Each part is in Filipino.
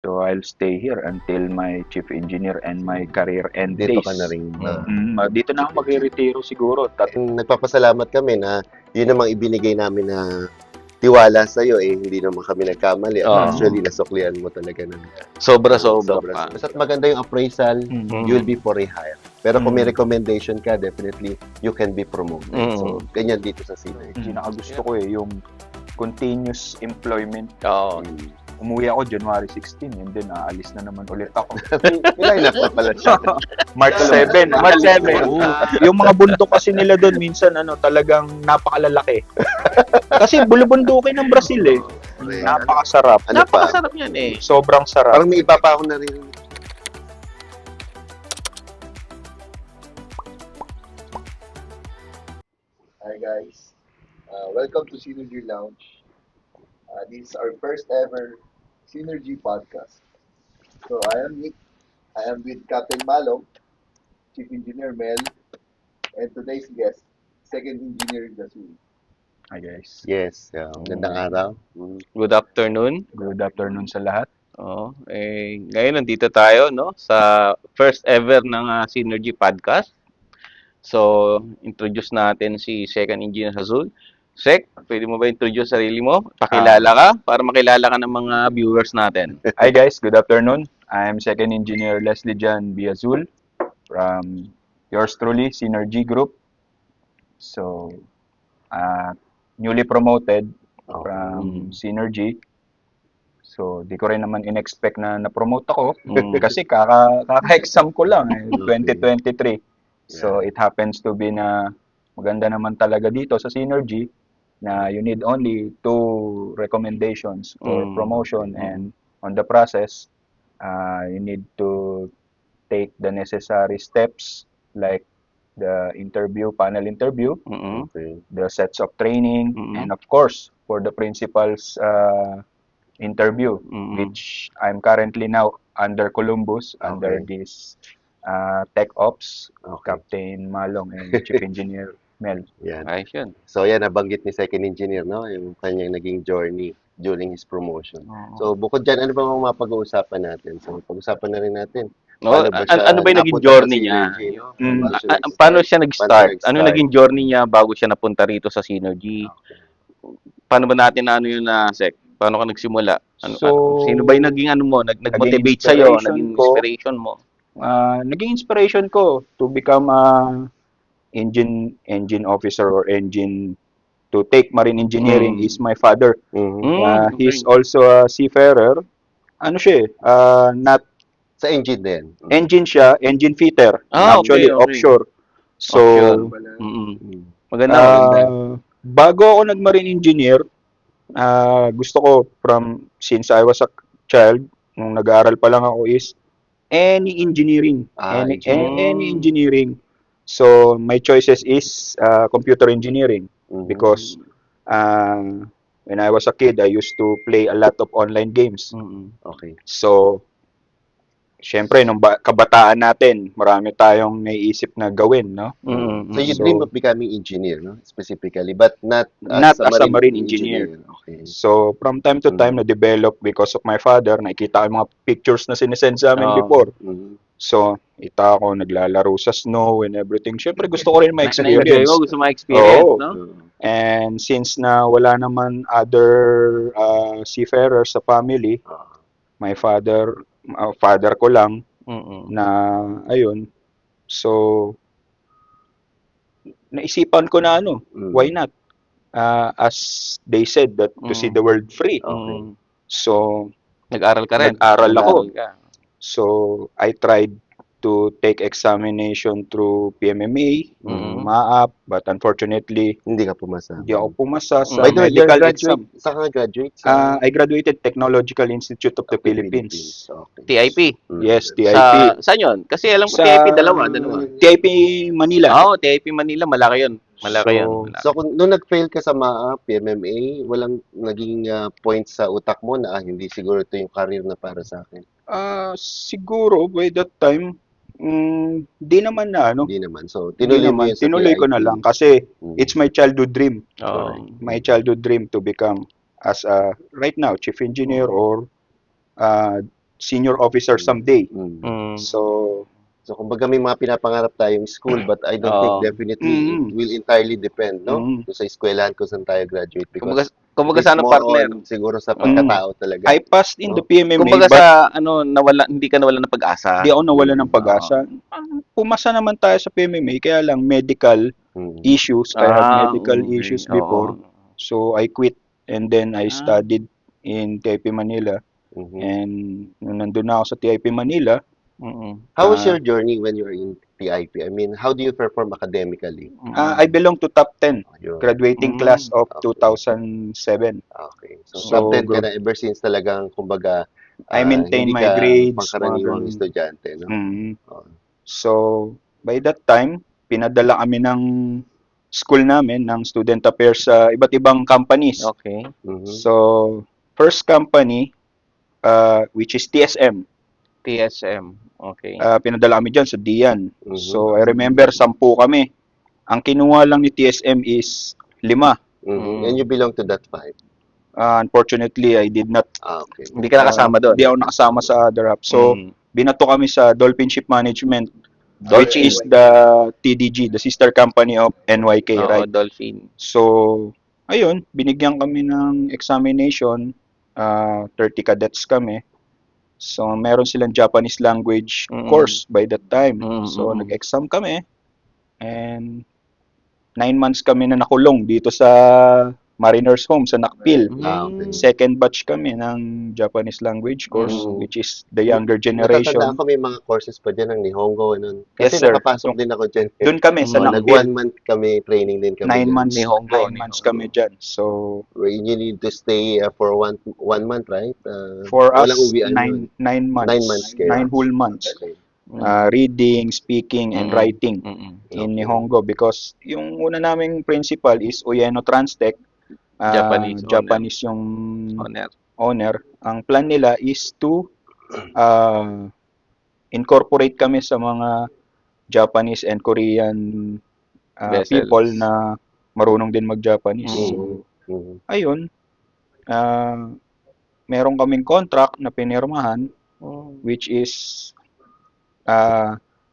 So I'll stay here until my chief engineer and my career end Dito days. ka na rin. Dito na ako magre-retiro siguro. Nagpapasalamat kami na yun namang ibinigay namin na tiwala sa'yo, hindi naman kami nagkamali. At Oo. actually, nasuklian mo talaga ng Sobra-sobra sobra. pa. Basta't maganda yung appraisal, you'll be for rehire. Pero kung may recommendation ka, definitely, you can be promoted. So, ganyan dito sa Synergy. Pinakagusto ko yung continuous employment. Oo. Umuwi ako January 16 and then aalis na naman ulit ako. Pilay na pa pala siya. March 7. March 7. Yung mga bundok kasi nila doon minsan talagang napakalalaki. Kasi bulubundukin ng Brazil eh. Napakasarap. Ano pa? Napakasarap yan eh. Sobrang sarap. Parang may iba pa ako naririnig. Hi guys, welcome to Synergy Lounge. This is our first ever Synergy podcast. So I am Nick. I am with Captain Malong, Chief Engineer Mel, and today's guest, Second Engineer Gasui. Hi guys. Yes, magandang araw. Good afternoon. Good afternoon sa lahat. Oo. Ngayon nandito tayo no sa first ever ng Synergy podcast. So, introduce natin si Second Engineer Azul. Sek, pwede mo ba introduce sarili mo? Pakilala ka para makilala ka ng mga viewers natin. Hi guys, good afternoon. I'm Second Engineer Leslie Jan Biazul from yours truly, Synergy Group. So, newly promoted from Synergy. So, di ko rin naman in-expect na na-promote ako kasi kaka-exam ko lang 2023. So, it happens to be na maganda naman talaga dito sa Synergy na you need only 2 recommendations for promotion and on the process, you need to take the necessary steps like the panel interview, the sets of training, and of course, for the principal's interview, which I'm currently now under Columbus, under this Tech Ops, Captain Malong and Chief Engineer Mel. Yan. Ayos yun. So, yan, nabanggit ni Second Engineer, no? Yung kanyang naging journey during his promotion. So, bukod dyan, ano ba mga mapag-uusapan natin? So, pag-usapan na rin natin. No, Paano ba siya ano ba yung naging napunta sa journey niya? Synergy, no? Paano siya nag-start? Paano siya nag-start? Paano siya Ano yung nag-start? naging journey niya bago siya napunta rito sa Synergy? Paano ba natin yun na Sek? Paano ka nagsimula? Sino ba yung naging nag-motivate sa iyo, naging inspiration mo? Naging inspiration ko to become a engine officer or engine to take marine engineering is my father. He's also a seafarer. Ano siya not Sa engine din. engine siya, engine fitter. Actually, okay. offshore. So, Maganda. bago ako nag-marine engineer, gusto ko since I was a child, nung nag-aaral pa lang ako is any engineering. Any engineering. So, my choices is computer engineering because when I was a kid, I used to play a lot of online games. Okay. So, syempre, nung kabataan natin, marami tayong naiisip na gawin, no? So, you dream of becoming engineer, no? Specifically, but not Not as a marine engineer. Okay. So, from time to time, na-develop because of my father, nakikita ko yung mga pictures na sinesend sa amin before. So, ita ako naglalaro sa snow and everything. Syempre, gusto ko rin ma-experience. Gusto ma-experience, no? And since na wala naman other seafarers sa family, my father ko lang na ayun. So, naisipan ko na why not? As they said that to see the world free. So, Nag-aral ka rin. Nag-aral ako. Nag-aral ka. So, I tried to take examination through PMMA, MAAP, but unfortunately, Hindi ka pumasa. hindi ako pumasa sa By the way, you're medical graduate. exam. Saan ka graduate? I graduated Technological Institute of the Philippines. Okay. TIP. Yes, TIP. Saan yun? Kasi alam ko Sa- TIP dalawa. TIP Manila. Oo, TIP Manila. Malaki yun. Malaki So, yun. So, nung nag-fail ka sa MAA, PMMA, walang naging point sa utak mo na hindi siguro ito yung career na para sa akin. Siguro by that time, di naman na Hindi naman. So, Di tinuloy mo naman. yun sa Tinuloy ko na TIP. lang kasi it's my childhood dream. Oo. My childhood dream to become as a right now chief engineer or senior officer someday. Mm. Mm. So, So, kumbaga may mga pinapangarap tayong school, but I don't think Oo. definitely it will entirely depend, no? Mm. Doon sa eskwelahan kung saan tayo graduate Kumbaga, because kumbaga it's sa ano, more partner. on siguro sa pagkatao talaga, I passed in the no? PMMA, Kumbaga but sa ano, hindi ka nawala ng pag-asa. di ako nawala ng pag-asa. Pumasa naman tayo sa PMMA, kaya lang medical Mm. issues. I have medical Okay. issues Oo. before. So, I quit and then I Ah. studied in TIP Manila. Mhm. And nung nandun na ako sa TIP Manila, Mm-mm. How was Ah. your journey when you were in PIP? I mean, how do you perform academically? I belong to top 10, Yun. graduating Mm. class of Okay. 2007. Okay. So, So, top 10 ka na ever since talagang, kumbaga, I maintain hindi my ka grades, pangkaraniwang mga ganun. estudyante, no? Mm. Oo. So, by that time, pinadala kami ng school namin, ng student affairs sa iba't ibang companies. Okay. Mhm. So, first company, which is TSM, TSM. Okay. pinadala kami dyan sa Dian. Mhm. So, I remember, 10 kami. Ang kinuha lang ni TSM is 5. Mhm. And you belong to that 5. Unfortunately, I did not. Okay. Hindi ka nakasama doon. Hindi ako nakasama sa other half. So, Mm. binato kami sa Dolphin Ship Management, Dolphin. which is the TDG, the sister company of NYK, Oo, right? Dolphin. So, ayun, binigyan kami ng examination, 30 cadets kami. So, meron silang Japanese language Mm. course by that time. Mm, So, mm. nag-exam kami and 9 months kami na nakulong dito sa Mariners Home sa Nakpil. Okay. Second batch kami ng Japanese language course, Mm. which is the younger Natatandaan generation. ko may mga courses pa dyan ng Nihongo. Nun. Yes, Kasi sir. nakapasok din ako dyan. Doon kami sa Nag Nakpil. 1 month kami, training din kami 9 dyan. months, Nihongo, 9 months Nihongo. kami dyan. So, Where you need to stay for one month, right? for us, walang uwian yun. 9 months. 9 months kayo. 9 whole months. Okay. Reading, speaking, and Mm-mm. writing Mm-mm. in Okay. Nihongo because yung una naming principal is Ueno Transtech. Japanese yung Honor. owner. Ang plan nila is to incorporate kami sa mga Japanese and Korean Vessels. people na marunong din mag-Japanese. Mm. So, Mhm. ayun, meron kaming contract na pinirmahan which is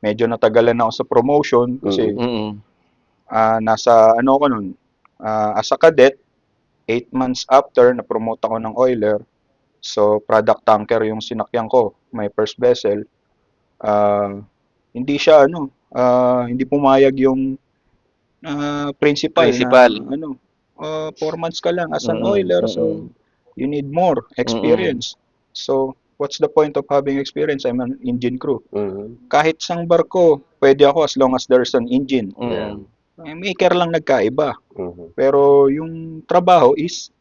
medyo natagalan ako sa promotion kasi Mm-mm. nasa ano ko nun, as a cadet, 8 months after, na-promote ako ng oiler. So, product tanker yung sinakyan ko, my first vessel. Hindi siya, hindi pumayag yung principal Principal. na, 4 months ka lang as an Mm-mm. oiler, Mm-mm. so you need more experience. So, what's the point of having experience? I'm an engine crew. Mhm. Kahit sang barko, pwede ako as long as there's an engine. Yeah. Maker lang nagkaiba. Mhm. Pero yung trabaho is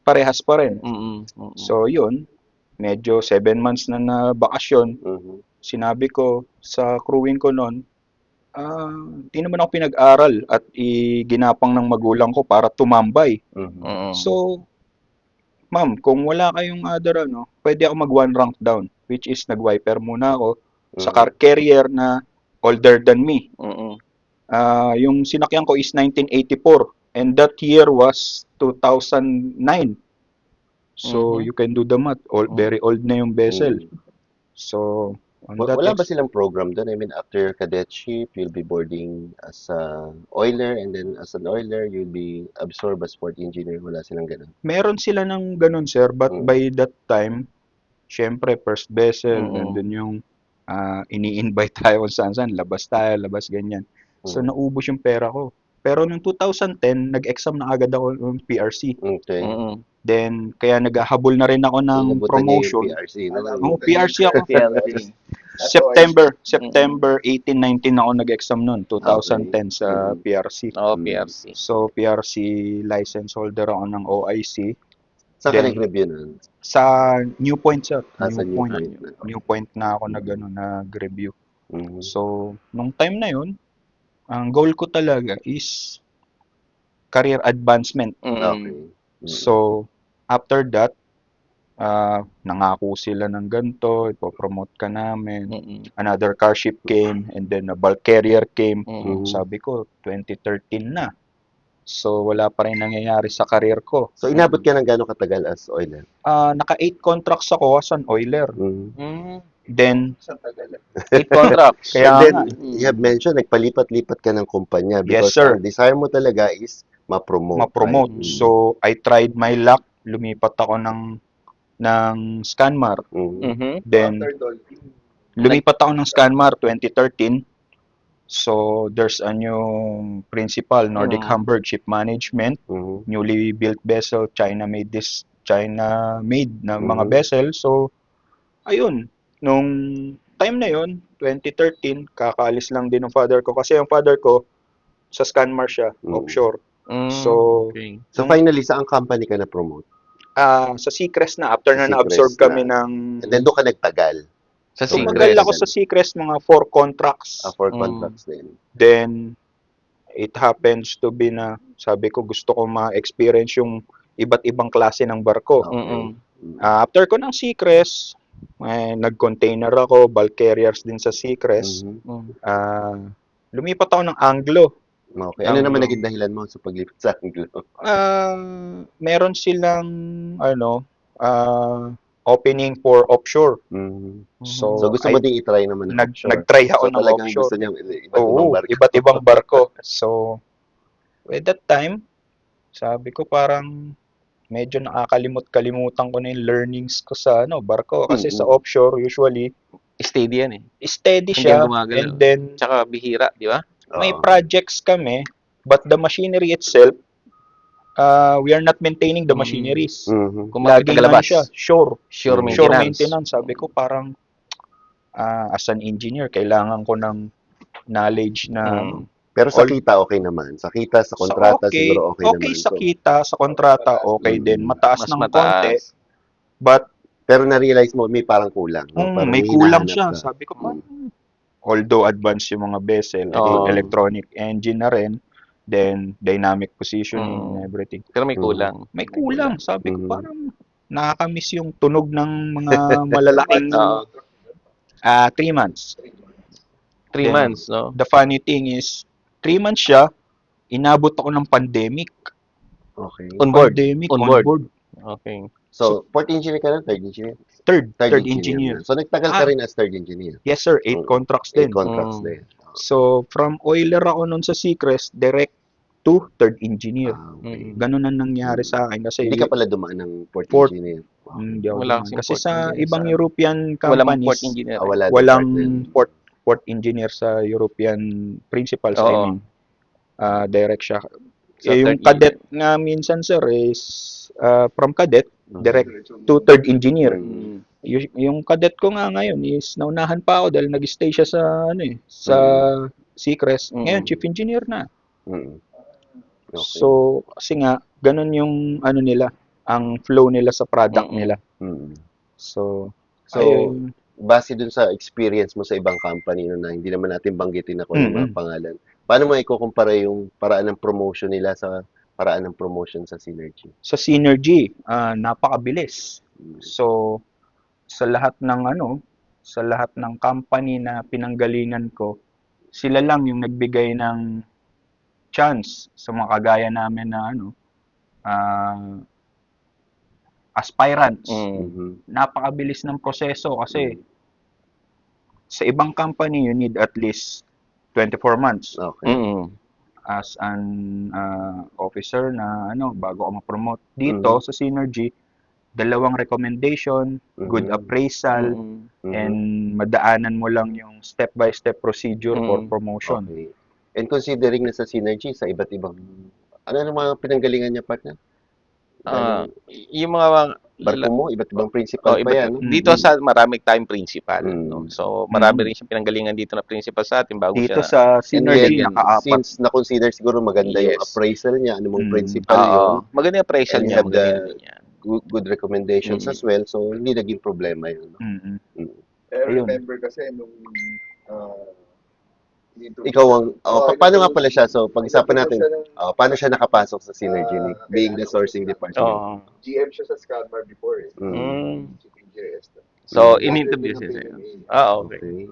parehas pa rin. Mm-mm. Mm-mm. So, yun, medyo 7 months na bakasyon. Mhm. Sinabi ko sa crewing ko noon, di naman ako pinag-aral at ginapang ng magulang ko para tumambay. Mhm. Mm-mm. So, ma'am, kung wala kayong other, pwede ako mag 1 rank down, which is nag-wiper muna ako sa car carrier na older than me. Mm-mm. Yung sinakyan ko is 1984 and that year was 2009. So, Mhm. you can do the math. Very old na yung vessel. So, on that Wala ba silang program doon? I mean, after your cadetship, you'll be boarding as a oiler and then as an oiler, you'll be absorbed as port engineer. Wala silang ganun. meron sila ng ganun, sir, but by that time, syempre, first vessel, Mm. nandun yung ini-invite tayo kung saan-saan, labas tayo, labas ganyan. So, naubos yung pera ko. Pero noong 2010, nag-exam na agad ako ng PRC. Okay. Mm-mm. Then, kaya naghahabol na rin ako ng Inabutan niya yung promotion. PRC. No? PRC ako. PLC. September 18, 19 ako nag-exam noon, 2010 sa PRC. Oo, PRC. So, PRC license holder ako ng OIC. Saan ka Then, nag-review nun? Sa New Point, sir. Sa New Point. New Point na ako nag-review. Mhm. So, nung time na yun, ang goal ko talaga is career advancement. Okay. So, after that, nangako sila ng ganito, ipopromote ka namin. Mm-mm. Another car ship came and then a bulk carrier came. Mm. Sabi ko, 2013 na. So, wala pa rin nangyayari sa career ko. So, inabot ka ng gano'ng katagal as oiler? Naka 8 contracts ako as an oiler. Mm. Mm. Then, Isang tagal. 8 contracts. Kaya And then, nga. you have mentioned, nagpalipat-lipat ka ng kumpanya Yes, because sir. ang desire mo talaga is ma-promote. ma-promote. Right? So, I tried my luck. Lumipat ako ng Scanmar. Mhm. Then, After Dolphin, lumipat ako ng Scanmar 2013. So, there's a new principal, Nordic Mm. Hamburg Ship Management. Mhm. Newly built vessel, China-made na mga Mhm. vessel. So, ayun. Nung time na yon 2013, kakaalis lang din ng father ko. Kasi yung father ko, sa Scanmar siya, offshore. Mm. So, Okay. So, nung- finally, saan company ka na-promote? sa Seacrest na, after Sa na na-absorb Seacrest kami na. ng... And then, doon ka nagtagal. Sa So, Tumagal Seacrest. ako sa Seacrest, mga 4 contracts. 4 Mm. contracts din. Then, it happens to be na, sabi ko, gusto ko ma-experience yung iba't ibang klase ng barko. Mm-mm. After ko ng Seacrest, nag-container ako, bulk carriers din sa Seacrest. Mhm. Mm. Lumipat ako ng Anglo. Okay. Ano Anglo. naman naging dahilan mo sa paglipat sa Anglo? Meron silang, opening for offshore. Mhm. So, So, gusto mo din i-try naman ng offshore? nag-try ako So, ng talagang offshore. gusto niya iba't ibang Oo, barko. iba't ibang barko. So, at that time, sabi ko parang medyo nakakalimot-kalimutan ko na yung learnings ko sa barko. Kasi sa offshore, usually, Steady yan eh. steady Hindi siya. yan gumagalaw. And then, Tsaka bihira, di ba? may Oo. projects kami, but the machinery itself, we are not maintaining the machineries. Mhm. Kung mga Laging tagalabas. siya, shore Sure maintenance. maintenance. Sabi ko parang, as an engineer, kailangan ko ng knowledge na Pero sa all- kita, okay naman. Sa kita, sa kontrata, siguro okay naman. sa So, kita, sa kontrata, okay din. Mataas Mas ng mataas. konti. But, pero na-realize mo, may parang kulang. No? Parang may kulang hinahanap siya. ka. Sabi ko, although advanced yung mga vessel, Oo. electronic engine na rin, then dynamic positioning Oo. and everything. Pero may kulang. May kulang. Sabi ko, Mhm. parang nakakamiss yung tunog ng mga malalaking 3 months. 3 Then, months, no? The funny thing is, 3 months siya, inabot ako ng pandemic. Okay. On board. Pandemic, On on board. board. Okay. So, fourth engineer ka na? Third engineer? Third Third engineer. na. So, nagtagal ka rin as third engineer. Yes sir, 8 contracts 8 din. contracts Mm. din. So, from oiler ako nun sa Seacrest, direct to third engineer. Okay. Ganun ang nangyari sa akin kasi Hindi ka pala dumaan ng fourth Fourth. engineer. hindi ako Wala dumaan. kasing Kasi port sa engineer ibang sa- European Walang companies, port engineer. Wala din walang part din. port engineer sa European principals, I Oo. mean. Direct siya. Sa Yung third cadet nga minsan sir is from cadet direct to third engineer. Mm. Yung cadet ko nga ngayon is naunahan pa ako dahil nag-stay siya sa sa Seacrest. Ngayon chief engineer na. Mm. Okay. So kasi nga ganun yung nila, ang flow nila sa product nila. Mm. So So, ayun. base dun sa experience mo sa ibang company na hindi naman natin banggitin ako ng mga pangalan, paano mo ikukumpara yung paraan ng promotion nila sa paraan ng promotion sa Synergy? Sa Synergy, napakabilis. So sa lahat ng company na pinanggalingan ko, sila lang yung nagbigay ng chance sa mga kagaya namin na aspirants. Mhm. Napakabilis ng proseso kasi sa ibang company you need at least 24 months Okay. Mm. as an officer na bago ka ma-promote. Dito sa Synergy, 2 recommendation, good appraisal, and madaanan mo lang yung step-by-step procedure for promotion. Okay. And considering na sa Synergy, sa iba't ibang, ano mga pinanggalingan niya, partner? Yung mga Barko mo, iba't ibang principal pa yan. No? dito sa maraming time principal, no? Mm. So marami rin siyang pinanggalingan dito na principal sa atin bago Dito siya. sa Synergy, And naka-apat. since na-consider siguro maganda yung Yes. appraisal niya, ano mong principal yun, Maganda yung appraisal and you niya, have maganda the yung niya. good recommendations as well, so hindi naging problema yun. No? I remember kasi nung Ikaw ang, paano nga pala siya? So, pag-isapan natin, paano siya nakapasok sa Synergy, Nick, being the sourcing department? Oo. GM siya sa Scanmar before eh. Chief Engineer Esther. So, After in-interview ng siya. PMA. Okay. Okay.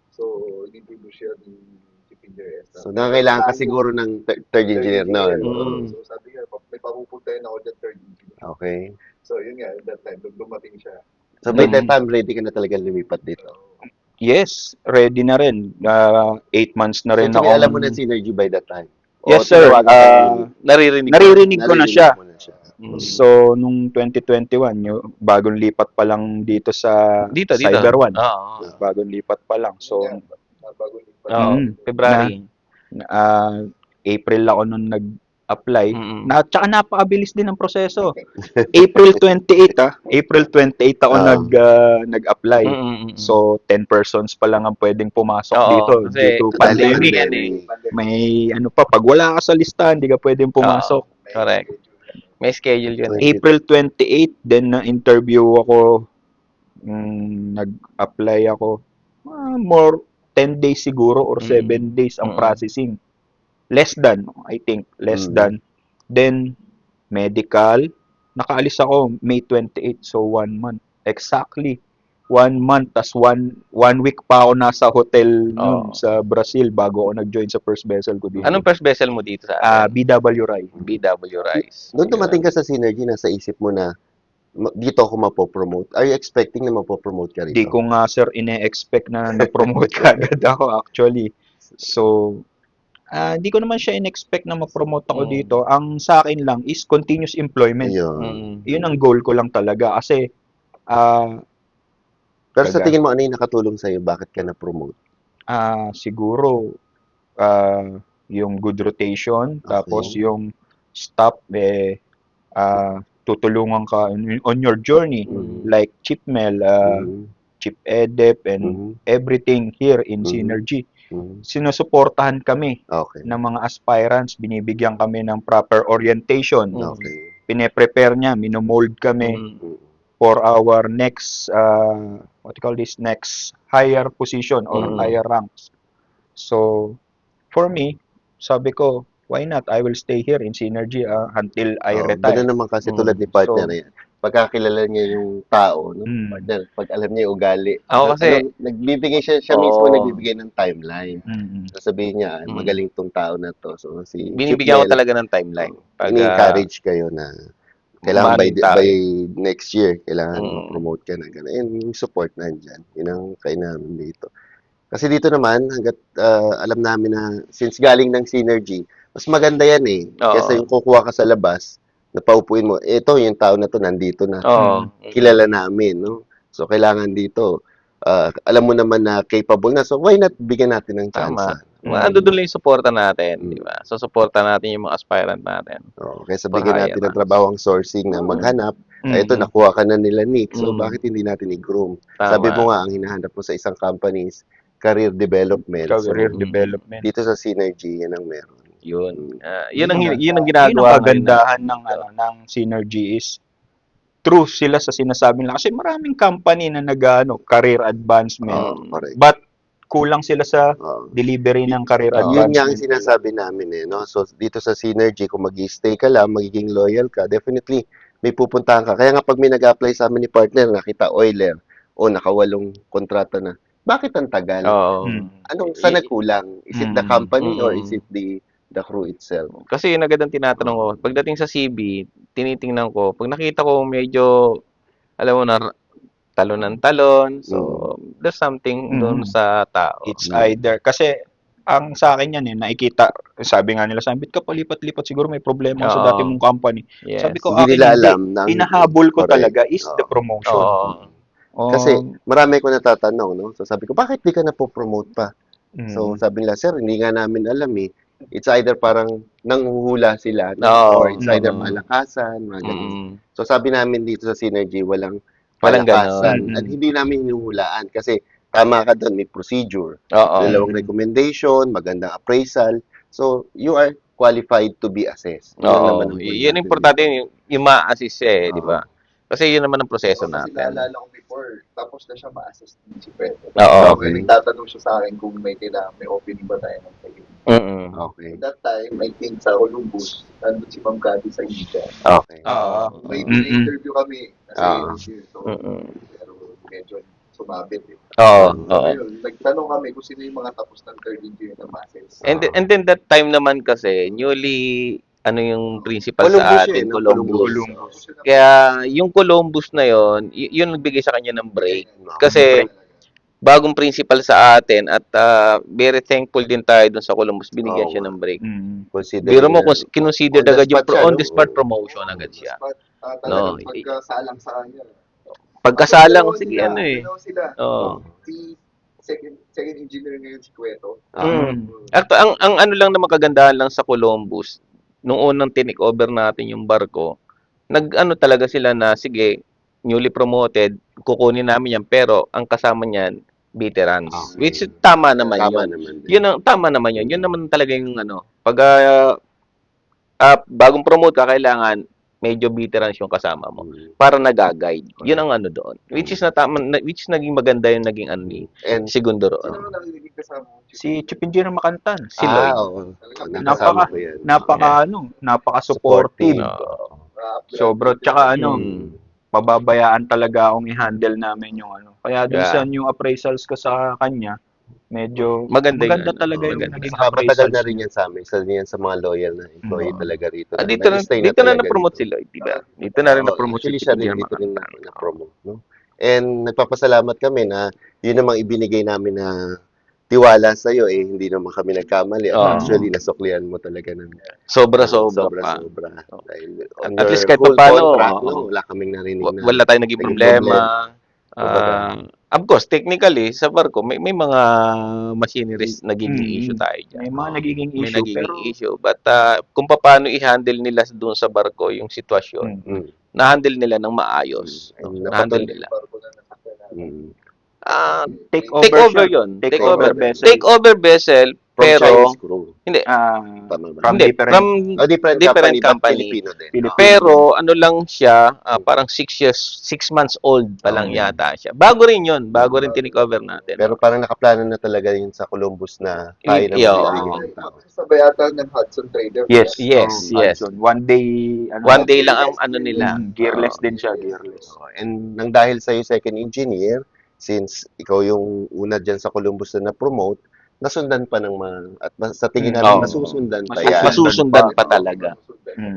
So, in-introduce siya ng Chief engineer. So, nangangailangan ka siguro ng third engineer noon. Mm. So, sabi nga, may papupuntahin ako dyan third engineer. Okay. So, yun nga, that time, nung dumating siya. So, by that Mm. time, ready ka na talaga lumipat dito. Yes, ready na rin. 8 months na So, rin actually, ako. alam mo na synergy by that time. Yes, sir. tinawagan ka lang. Naririnig ko. Naririnig ko na Naririnig siya. mo na siya. Mm. So, nung 2021, yung bagong lipat pa lang dito sa Dito. Cyber One. Oo. Bagong lipat pa lang. So, Yun nga, bago lipat. Oo. Mm. February. April ako nung nag-apply. Mm-mm. Tsaka napakabilis din ang proseso. April 28 April 28 ako nag-apply. Mm-mm. So, 10 persons pa lang ang pwedeng pumasok Oo, dito kasi due to dahil pandemic. pandemic. May pag wala ka sa listahan, hindi ka pwedeng pumasok. Oo, correct. May schedule yun. Okay. April 28, then na-interview ako, nag-apply ako. More 10 days siguro or 7 days ang Mm. processing. Less than, I think, less Mm. than. Then, medical, nakaalis ako May 28, so 1 month. Exactly. 1 month, tas one week pa ako nasa hotel nun Oo. sa Brazil bago ako nag-join sa first vessel ko dito. Anong first vessel mo dito sa atin? BW Rai. BW Rice. Noon dumating ka sa synergy, nasa isip mo na dito ako mapopromote. Are you expecting na mapopromote ka rito? Di ko nga, sir, ine-expect na na-promote kagad ako actually. So, di ko naman siya in-expect na ma-promote ako Mm. dito. Ang sa akin lang is continuous employment. Ayun. Mm. Yun ang goal ko lang talaga. Kasi, Pero sa Baga. tingin mo, ano yung nakatulong sa'yo? Bakit ka na-promote? siguro, yung good rotation, tapos Okay. yung staff, tutulungan ka on your journey. Mhm. Like Chip Mel, Mhm. Chip Edep, and Mhm. everything here in Mhm. Synergy. Mhm. Sinusuportahan kami Okay. ng mga aspirants, binibigyan kami ng proper orientation. Mm. Okay. Pine-prepare niya, minomold kami Mm. Mhm. for our next, next higher position or Mm. higher ranks. So, for me, sabi ko, why not? I will stay here in Synergy until I retire. Ganun naman kasi Mm. tulad ni partner So, na yan. Pagkakilala niya yung tao, no? Mm. Partner, pag alam niya yung ugali. Ako kasi- nagbibigay siya mismo Oo. nagbibigay ng timeline. mm, Sasabihin niya, Mm. magaling tong tao na to. So, si Binibigyan ko Chip Mel, talaga ng timeline. ini-encourage kayo na kailangan by, maraming tao. by next year, kailangan Mm. ma-promote ka na gano'n. And yung support nandyan. Yun ang kainaman dito. Kasi dito naman, hanggat alam namin na since galing ng Synergy, mas maganda yan eh. Oo. Kesa yung kukuha ka sa labas, napaupuin mo, ito, yung tao na to, nandito na. Oo. Kilala namin, no? So, kailangan dito, alam mo naman na capable na. So, why not bigyan natin ng chance? Tama. Mm. Ando doon lang yung suporta natin, Mm. di ba? So, suporta natin yung mga aspirant natin. Kaysa For bigyan higher natin ng ranks. trabaho ang sourcing na maghanap, mm, ito, nakuha ka na nila, Nick. So, Mm. bakit hindi natin i-groom? Tama. Sabi mo nga, ang hinahanap mo sa isang company is career development. career So, development. Dito sa Synergy, yan ang meron. Yun. Yun Yun ang ang- yun ang Yun ginagawa ang ngayon kagandahan natin. ng Synergy is true sila sa sinasabi nila. Kasi maraming company na career advancement. Correct. But kulang sila sa Oo. delivery ng career Yun nga ang advancement. sinasabi namin eh, no? So, dito sa Synergy, kung mag-stay ka lang, magiging loyal ka, definitely, may pupuntahan ka. Kaya nga pag may nag-apply sa amin ni partner, nakita oiler, o nakawalong kontrata na, bakit ang tagal? Oo. Mm. Anong, saan nagkulang? Is it the Mm. company or Mm. is it the crew itself? Kasi yun agad ang tinatanong ko. Pagdating sa CB, tinitingnan ko. Pag nakita ko medyo, alam mo na, talon ng talon. So, there's something doon sa tao. It's either, kasi ang sa akin yan nakikita, sabi nga nila, sabi ka palipat-lipat, siguro may problema sa Oo. dati mong company. Yes. Sabi ko, Hindi akin nila hindi. alam na ang- Hinahabol ko Correct. talaga is the Oo. promotion. Oo. Kasi marami ko natatanong, no? So sabi ko, bakit di ka na po-promote pa? Mm. So sabi nila, sir, hindi nga namin alam eh. It's either parang nanghuhula sila, no? Oo. Or it's either Mm. malakasan, mga ganun. Mm. So sabi namin dito sa Synergy, walang Walang palakasan. ganon. At hindi namin hinuhulaan kasi tama ka doon, may procedure. Oo. Dalawang recommendation, magandang appraisal. So you are qualified to be assessed. Yun Oo. naman ang goal Yun natin importante dito. yung ma-assist siya eh, di Oo. ba? Kasi yun naman ang proseso Kasi natin. naalala ko before, tapos na siya ma-assist din si Pedro. Oo. Okay. Nagtatanong siya sa akin kung may opening ba tayo ng tayo. Mm-mm. Okay. At that time, I think sa Olympus, nandun si Ma'am Cathy sa India. Okay. Oo. May Mm-mm. interview kami kasi Ah. so, Mm-mm. pero medyo sumabit eh. Oo, So, oo. ngayon, nagtanong kami kung sino yung mga tapos ng third engineer na masses. And then that time naman kasi, newly, ano yung principal Columbus sa siya eh, atin, no? Columbus. Columbus. Kaya yung Columbus na yon, yun nagbigay sa kanya ng break. No. Kasi bagong principal sa atin at very thankful din tayo dun sa Columbus, binigyan Oo siya nga. ng break. Mm. Considering Biro mo, na kinonsider on the agad yung spot siya, on no? the spot Oo. promotion agad siya. Talagang No. pagkasalang sa kanya. Pagkasalang, Tapos sige ano eh. dalawa sila. Oo. Si second engineer ngayon si Cueto. Mm. Ang ano lang naman kagandahan lang sa Columbus, nung unang tinake over natin yung barko, nag-ano talaga sila na, sige, newly promoted, kukunin namin yan, pero ang kasama niyan, veterans. Which tama naman Tama yun. naman din. Yun ang tama naman yun. Yun naman talaga yung ano, pag bagong promote ka, kailangan medyo veterans yung kasama mo para nag-guide. Yun ang ano doon. Which is which naging maganda yung naging ano ni And Segundo Sino roon. ang nakikinig kasama mo? Si Chief Engineer Makantan. Si Lloyd. oo. Napaka, Nakasama ko yan. napaka-supportive. No. Sobra. Tsaka Mm. pababayaan talaga akong i-handle namin yung ano. Kaya dun Yeah. sa new appraisals ko sa kanya, medyo Maganda yung ano, talaga yung maganda. naging Saka matagal appraisals na rin niya. yan sa amin. Isa yan sa mga loyal na employee talaga rito. Dito na talaga na-promote rito. si Lloyd, di ba? Dito na rin Oo, na-promote si actually, Chief siya rin Engineer dito rin Makantan. na-promote. No? And nagpapasalamat kami na yun namang ibinigay namin na tiwala sa iyo eh hindi naman kami nagkamali. At Oo. actually nasuklian mo talaga ng Sobra-sobra pa. sobra. Dahil on At your least kahit whole papaano, contract, oo. no, wala kaming narinig na Wala tayong naging naging problema. Kumbaga, Of course, technically, sa barko, may mga machineries nagiging issue tayo dyan. May mga nagiging May issue, nagiging pero issue. But kung paano i-handle nila doon sa barko yung sitwasyon, na-handle nila ng maayos. and Na-handle napatuloy. nila. take Take over over siya. yun. Take over vessel. Take over vessel, From pero Chinese crew. hindi. Tama ba? From Hindi, different from Different different company, but company. Filipino din. Filipino. Pero ano lang siya, parang 6 months old pa lang yata siya. Bago rin yun, bago rin tinikover natin. Pero parang nakaplano na talaga yun sa Columbus na tayo na Iyo. magbibigay ng tao. Sabay ata ng Hudson Trader. Yes. Yes, yes. Hudson. One day, One day lang ang ano nila. gearless din siya, gearless. And nang dahil sa'yo second engineer, since ikaw yung una dyan sa Columbus na na-promote, nasundan pa ng mga, at sa tingin namin Oo. masusundan pa Masusundan yan. Masusundan pa talaga.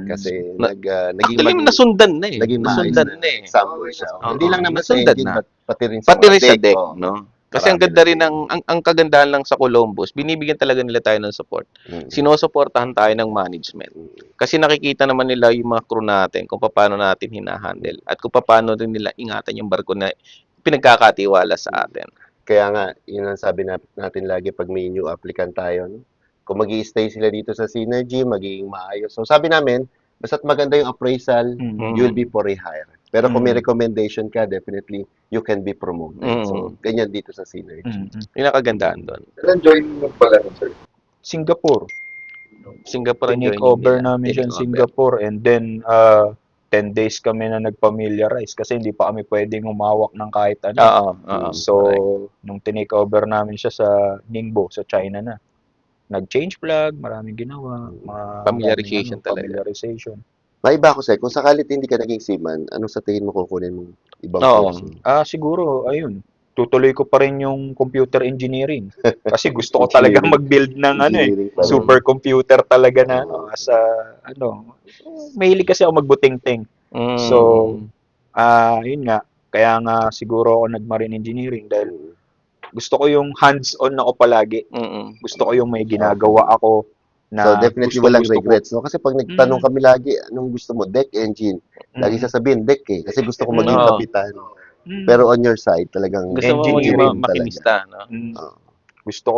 Kasi Na- naging Actually, nasundan na eh. naging maayos Nasundan na na eh. example siya. Oo, Hindi lang naman sa nasundan engine, na. but pati rin sa Pati rin sa deck. deck, Oo. no? Kasi ang ganda rin ang kagandahan lang sa Columbus, binibigyan talaga nila tayo ng support. Sinusuportahan tayo ng management. Kasi nakikita naman nila yung mga crew natin kung paano natin hinahandle at kung paano rin nila ingatan yung barko na pinagkakatiwala sa atin. Kaya nga, yun ang sabi natin lagi pag may new applicant tayo. No? Kung mag-i-stay sila dito sa Synergy, magiging maayos. So sabi namin, basta't maganda yung appraisal, you'll be for rehire. Pero kung may recommendation ka, definitely, you can be promoted. So, ganyan dito sa Synergy. Yung nakagandahan doon. Ilan join mo pala, sir? Singapore. Singapore ang Tinake joining over nila. namin siya Tinake in over. Singapore and then 10 days kami na nag-familiarize kasi hindi pa kami pwedeng umawak ng kahit ano. Oo. So, nung tinake over namin siya sa Ningbo, sa China na. Nag-change plug, maraming ginawa. Familiarization talaga. Familiarization. Maiba ako sa'yo, kung sakalit hindi ka naging seaman, ano sa tingin mo kukunin mong ibang Oo. kurso? Siguro, ayun. Tutuloy ko pa rin yung computer engineering. Kasi gusto ko talaga mag-build ng Engineering pa rin. supercomputer talaga na as mahilig kasi ako magbuting-ting. So, yun nga. Kaya nga siguro ako nag-marine engineering dahil gusto ko yung hands-on ako palagi. Gusto ko yung may ginagawa ako na So, definitely walang gusto ko. regrets. No? Kasi pag nagtanong kami lagi, anong gusto mo? Deck, engine. Lagi sasabihin, deck eh. Kasi gusto ko maging kapitan. Pero on your side, talagang Gusto mo maging engineering makinista, no? Gusto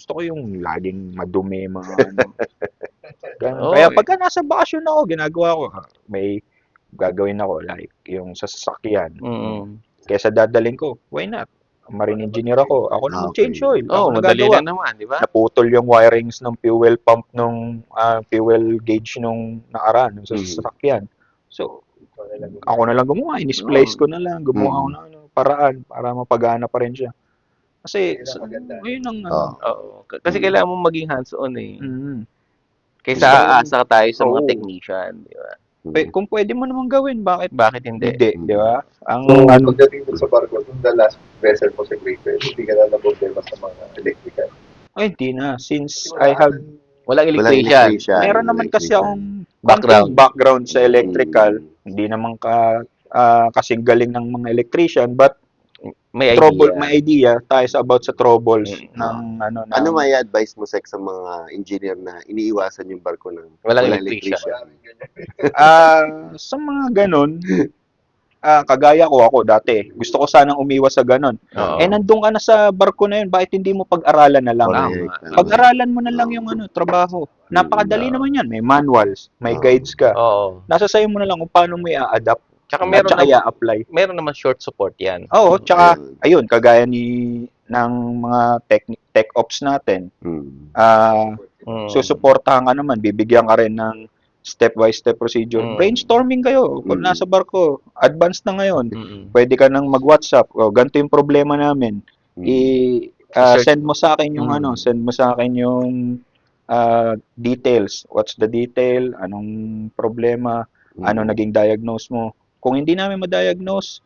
ko yung laging madumi mga ano. Ganun. Oo, Kaya eh. pagka nasa bakasyon ako, ginagawa ko, may gagawin ako like yung sa sasakyan. Kaysa dadaling ko, why not? Marine engineer ako. Ako na mag-change oil. Ako madali nagagawa. na naman, di ba? Naputol yung wirings ng fuel pump nung fuel gauge nung nakaraan nung sa sasakyan. So, ako na lang gumawa. In-splice ko na lang. Gumawa ko na paraan para mapagana pa rin siya. Kasi, yun ang Oo. Kasi kailangan mo maging hands-on eh. Mm. Kaysa aasa tayo sa mga technician, di ba? Kung pwede mo naman gawin, bakit Hindi. hindi, di ba? Ang So, ano, pagdating dun sa barko, yung the last vessel mo sa Great West, hindi ka na problema sa mga electrical. ay, hindi na. Since I have, Walang Walang electrician. electrician. meron naman kasi electrician. akong Background. konting background sa electrical. Mm. Hindi naman kasing galing ng mga electrician, but May trouble, idea. may idea tayo about sa troubles Mm. ng ano Ano ng may advice mo, Sek, sa mga engineer na iniiwasan yung barko ng Walang electrician. sa mga ganun, kagaya ko ako dati. Gusto ko sanang umiwas sa ganun. Oo. Nandun ka na sa barko na yun, bakit hindi mo pag-aralan na lang? Correct. Tama. Pag-aralan mo na lang yung trabaho. Napakadali Oo. naman yan. May manuals, may Oo. guides ka. Oo. Nasa sayo mo na lang kung paano mo i-adapt Tsaka at meron saka naman, i-apply. meron naman short support yan. Oo, tsaka Ayun. ayun, kagaya ng mga tech ops natin. Mm. Susuportahan ka naman, bibigyan ka rin ng step-by-step procedure. Mm. Brainstorming kayo. Kung Mm. nasa barko, advanced na ngayon. Mm-mm. Pwede ka nang mag-WhatsApp. O, ganito yung problema namin. I-search Send mo sa akin yung Mm. send mo sa akin yung details. What's the detail? Anong problema? Ano naging diagnose mo? Kung hindi namin ma-diagnose,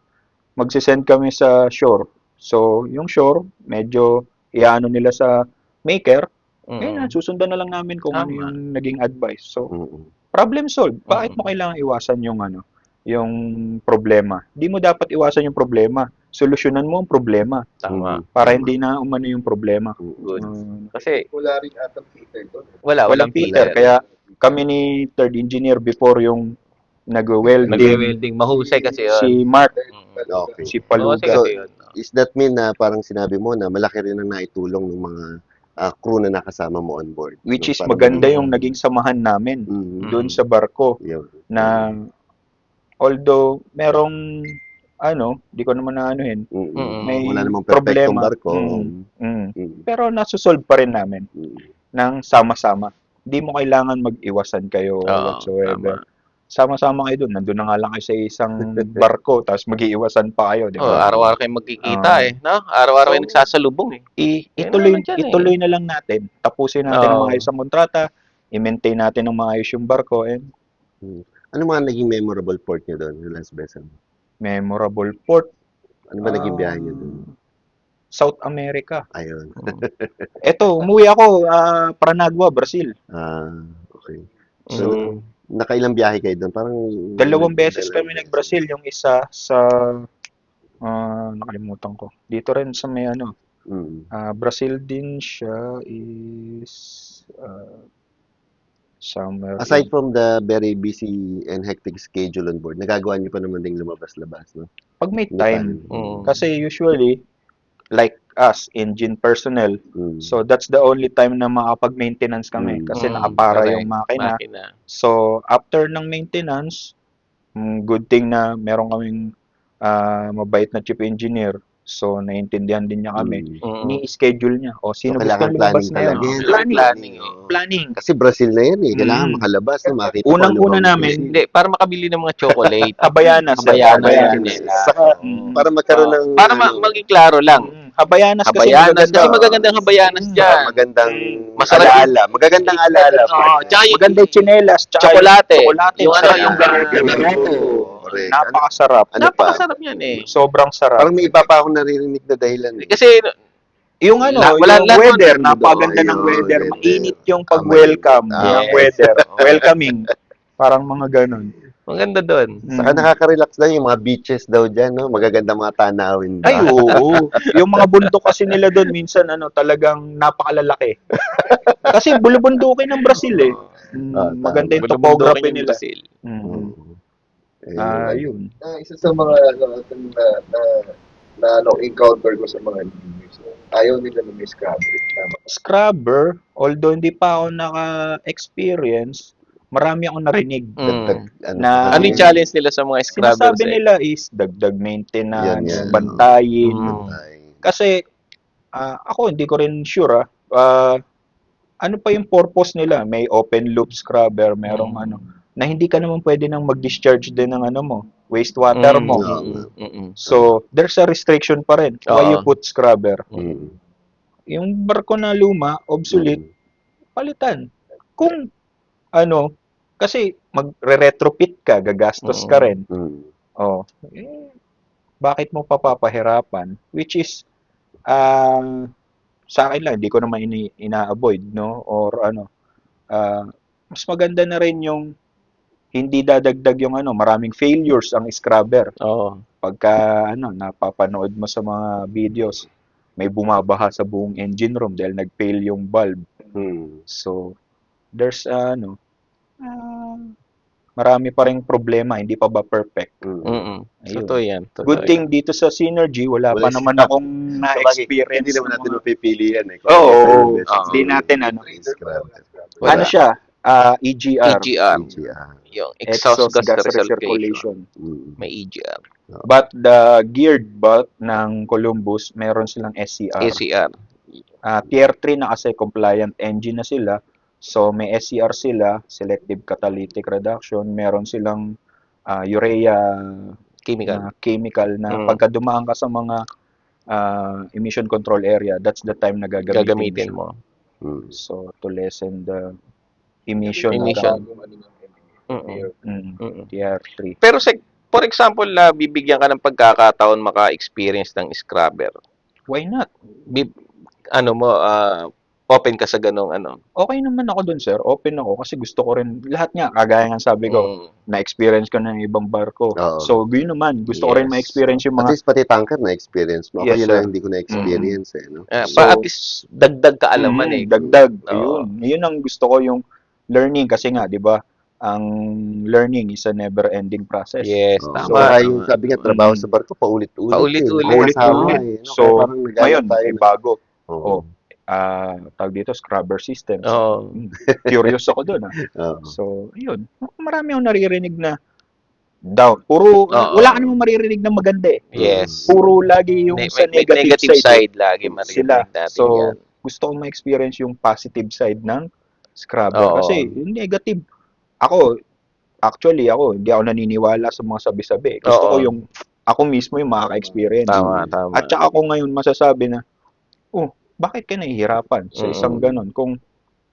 magsisend kami sa shore. So, yung shore, medyo iano nila sa maker, Mm. susundan na lang namin kung ano Tama. yung naging advice. So, Mm. problem solved. Bakit mo kailangan iwasan yung problema? Di mo dapat iwasan yung problema. Solusyonan mo ang problema Tama. para Tama. hindi na umano yung problema. Good. Mm, Kasi Wala rin atang Peter doon. walang Peter. Kaya kami ni third engineer before yung nag-welding, nag-welding. Mahusay kasi yun. si Mark, Okay. si Mahusay Paluga. So, kasi yun. Is that mean na parang sinabi mo na malaki rin ang naitulong ng mga crew na nakasama mo on board? Which is Parang- maganda yung naging samahan namin Mm. doon sa barko. Yun. Na although merong di ko naman naanuhin, Mm. may Wala namang perfectong problema. barko. Mm. Mm. Pero nasusolve pa rin namin Mm. ng sama-sama. Hindi mo kailangan mag-iwasan kayo or Oo, whatsoever. tama. Sama-sama kayo doon. Nandun na nga lang kayo sa isang barko, tapos mag-iiwasan pa kayo, di Oh, ba? araw-araw kayo magkikita no? So, Araw-araw kayo nagsasalubong Ituloy, Yan naman dyan ituloy na lang natin. Tapusin natin ang Oo. maayos ang kontrata, i-maintain natin ang maayos yung barko, and Ano mga naging memorable port nyo doon, yung last vessel? memorable port. Ano ba naging biyahe nyo doon? South America. Ayun. Eto, umuwi ako, Paranagua, Brazil. Okay. Mm. So, nakailang biyahe kayo doon? Parang 2 beses kami nag-Brazil. Yung isa sa, nakalimutan ko. Dito rin sa may Mm. Brazil din siya is somewhere. Aside from the very busy and hectic schedule on board, nagagawa niyo pa naman ding lumabas-labas, no? Pag may time. Mm. Kasi usually, like us, engine personnel, Mm. so that's the only time na makapag-maintenance kami. Kasi nakapara correct. yung makina. Makina. So, after ng maintenance, good thing na meron kaming mabait na chief engineer. So, naiintindihan din niya kami. Mm. Ni-schedule niya. O, sino So, gusto kailangan lumabas planning ngayon? talaga yan. Planning. Planning. Kasi Brazil na yan eh. Kailangan Mm. makalabas, no? Makita Unang-una bang namin, busy. Hindi, para makabili ng mga chocolate. Habayanas. Habayanas. Saka, para magkaroon ng... Para maging klaro lang. Habayanas kasi Habayanas. Kasi magaganda. magagandang habayanas Saka dyan. magandang Masarap yung- alaala. Magagandang alaala. Oo, tsaka yung Maganda yung tsinelas. Tsaka Tsokolate. Tsokolate. Yung sarap. yung garato. Correct. Napakasarap. Ano pa? Napakasarap yan Sobrang sarap. Parang may iba pa akong naririnig na dahilan. Eh. Kasi, Yung wala- yung lahat weather, nun- napakaganda ng Yun, weather. weather. Mainit yung Tama pag-welcome yun. ng Yes. weather. Welcoming. Parang mga ganun. maganda doon. Saka nakaka-relax daw yung mga beaches daw dyan, no? Magaganda mga tanawin. Ay, oo. Yung mga bundok kasi nila doon, minsan talagang napakalalaki. Kasi bulubundukin ng Brazil eh. Maganda yung topography Bulubundukin yung nila. Brazil. Yun. Isa sa mga encounter ko sa mga engineers, ayaw nila na may scrubber. Tama. Scrubber, although hindi pa ako naka-experience, marami akong narinig. Na- Ano yung challenge nila sa mga scrubbers? Sinasabi nila is dagdag maintenance, Yan. bantayin. Ay. Kasi ako hindi ko rin sure ano pa yung purpose nila? May open loop scrubber, merong na hindi ka naman pwede nang mag-discharge din ng wastewater mo. So, there's a restriction pa rin. Why you put scrubber? Yung barko na luma, obsolete, palitan. Kung kasi magre-retrofit ka, gagastos ka rin. Mm. Oh, bakit mo papapahirapan? Which is, ah, sa akin lang, hindi ko naman ina-avoid, no? Or ano, mas maganda na rin yung hindi dadagdag yung maraming failures ang scrubber. Oo. Pagka napapanood mo sa mga videos, may bumabaha sa buong engine room dahil nag-fail yung valve. Mm. So, there's marami pa ring problema, hindi pa ba perfect. Mm. Ayun. Totoo yan. Good thing dito sa Synergy, wala pa naman akong na-experience. Hindi naman natin mapipili yan eh. Oo, Oo. hindi natin Wala. Ano siya? EGR. EGR. EGR. Yung exhaust gas recirculation. recirculation. Mm. May EGR. But the geared belt ng Columbus, meron silang SCR. ACR. Tier 3 na kasi compliant engine na sila. So may SCR sila, selective catalytic reduction, meron silang urea Chemical. na chemical na Mm. pagka dumaan ka sa mga emission control area, that's the time na Gagamitin siya. mo. Mm. So to lessen the emission. Emission. Tier 3. Pero for example, bibigyan ka ng pagkakataon maka-experience ng scrubber. Why not? Open ka sa ganong Okay naman ako dun, sir. Open ako kasi gusto ko rin lahat nga, kagaya nga sabi ko, na-experience ko na ng ibang barko. Oo. So, yun naman, gusto ko rin Yes. ma-experience yung At mga least pati tanker na-experience mo. Ako Yes, yun sir. lang hindi ko na-experience eh. No? at least dagdag kaalaman eh. dagdag. Oo. Yun ang gusto ko yung learning kasi nga, 'di ba? Ang learning is a never-ending process. Yes, Oo. tama. So, yung sabi nga, trabaho sa barko, paulit-ulit. Paulit-ulit. Nakakasama Paulit-ulit. eh, no? So, Kaya parang nag-ano ngayon, tayo may na- bago. Oo. Tawag dito, scrubber systems. Oo. Curious ako doon. Oo. So, yun. Marami akong naririnig na down. Puro, Oo. wala ka namang maririnig na maganda eh. Yes. Puro lagi yung sa May negative, side lagi maririnig sila. natin So, yan. gusto kong ma-experience yung positive side ng scrubber. Oo. Kasi yung negative, actually, hindi ako naniniwala sa mga sabi-sabi. Gusto Oo. ko yung, ako mismo yung makaka-experience. Tama. At saka ako ngayon masasabi na, bakit ka nahihirapan sa isang Mm. ganon? Kung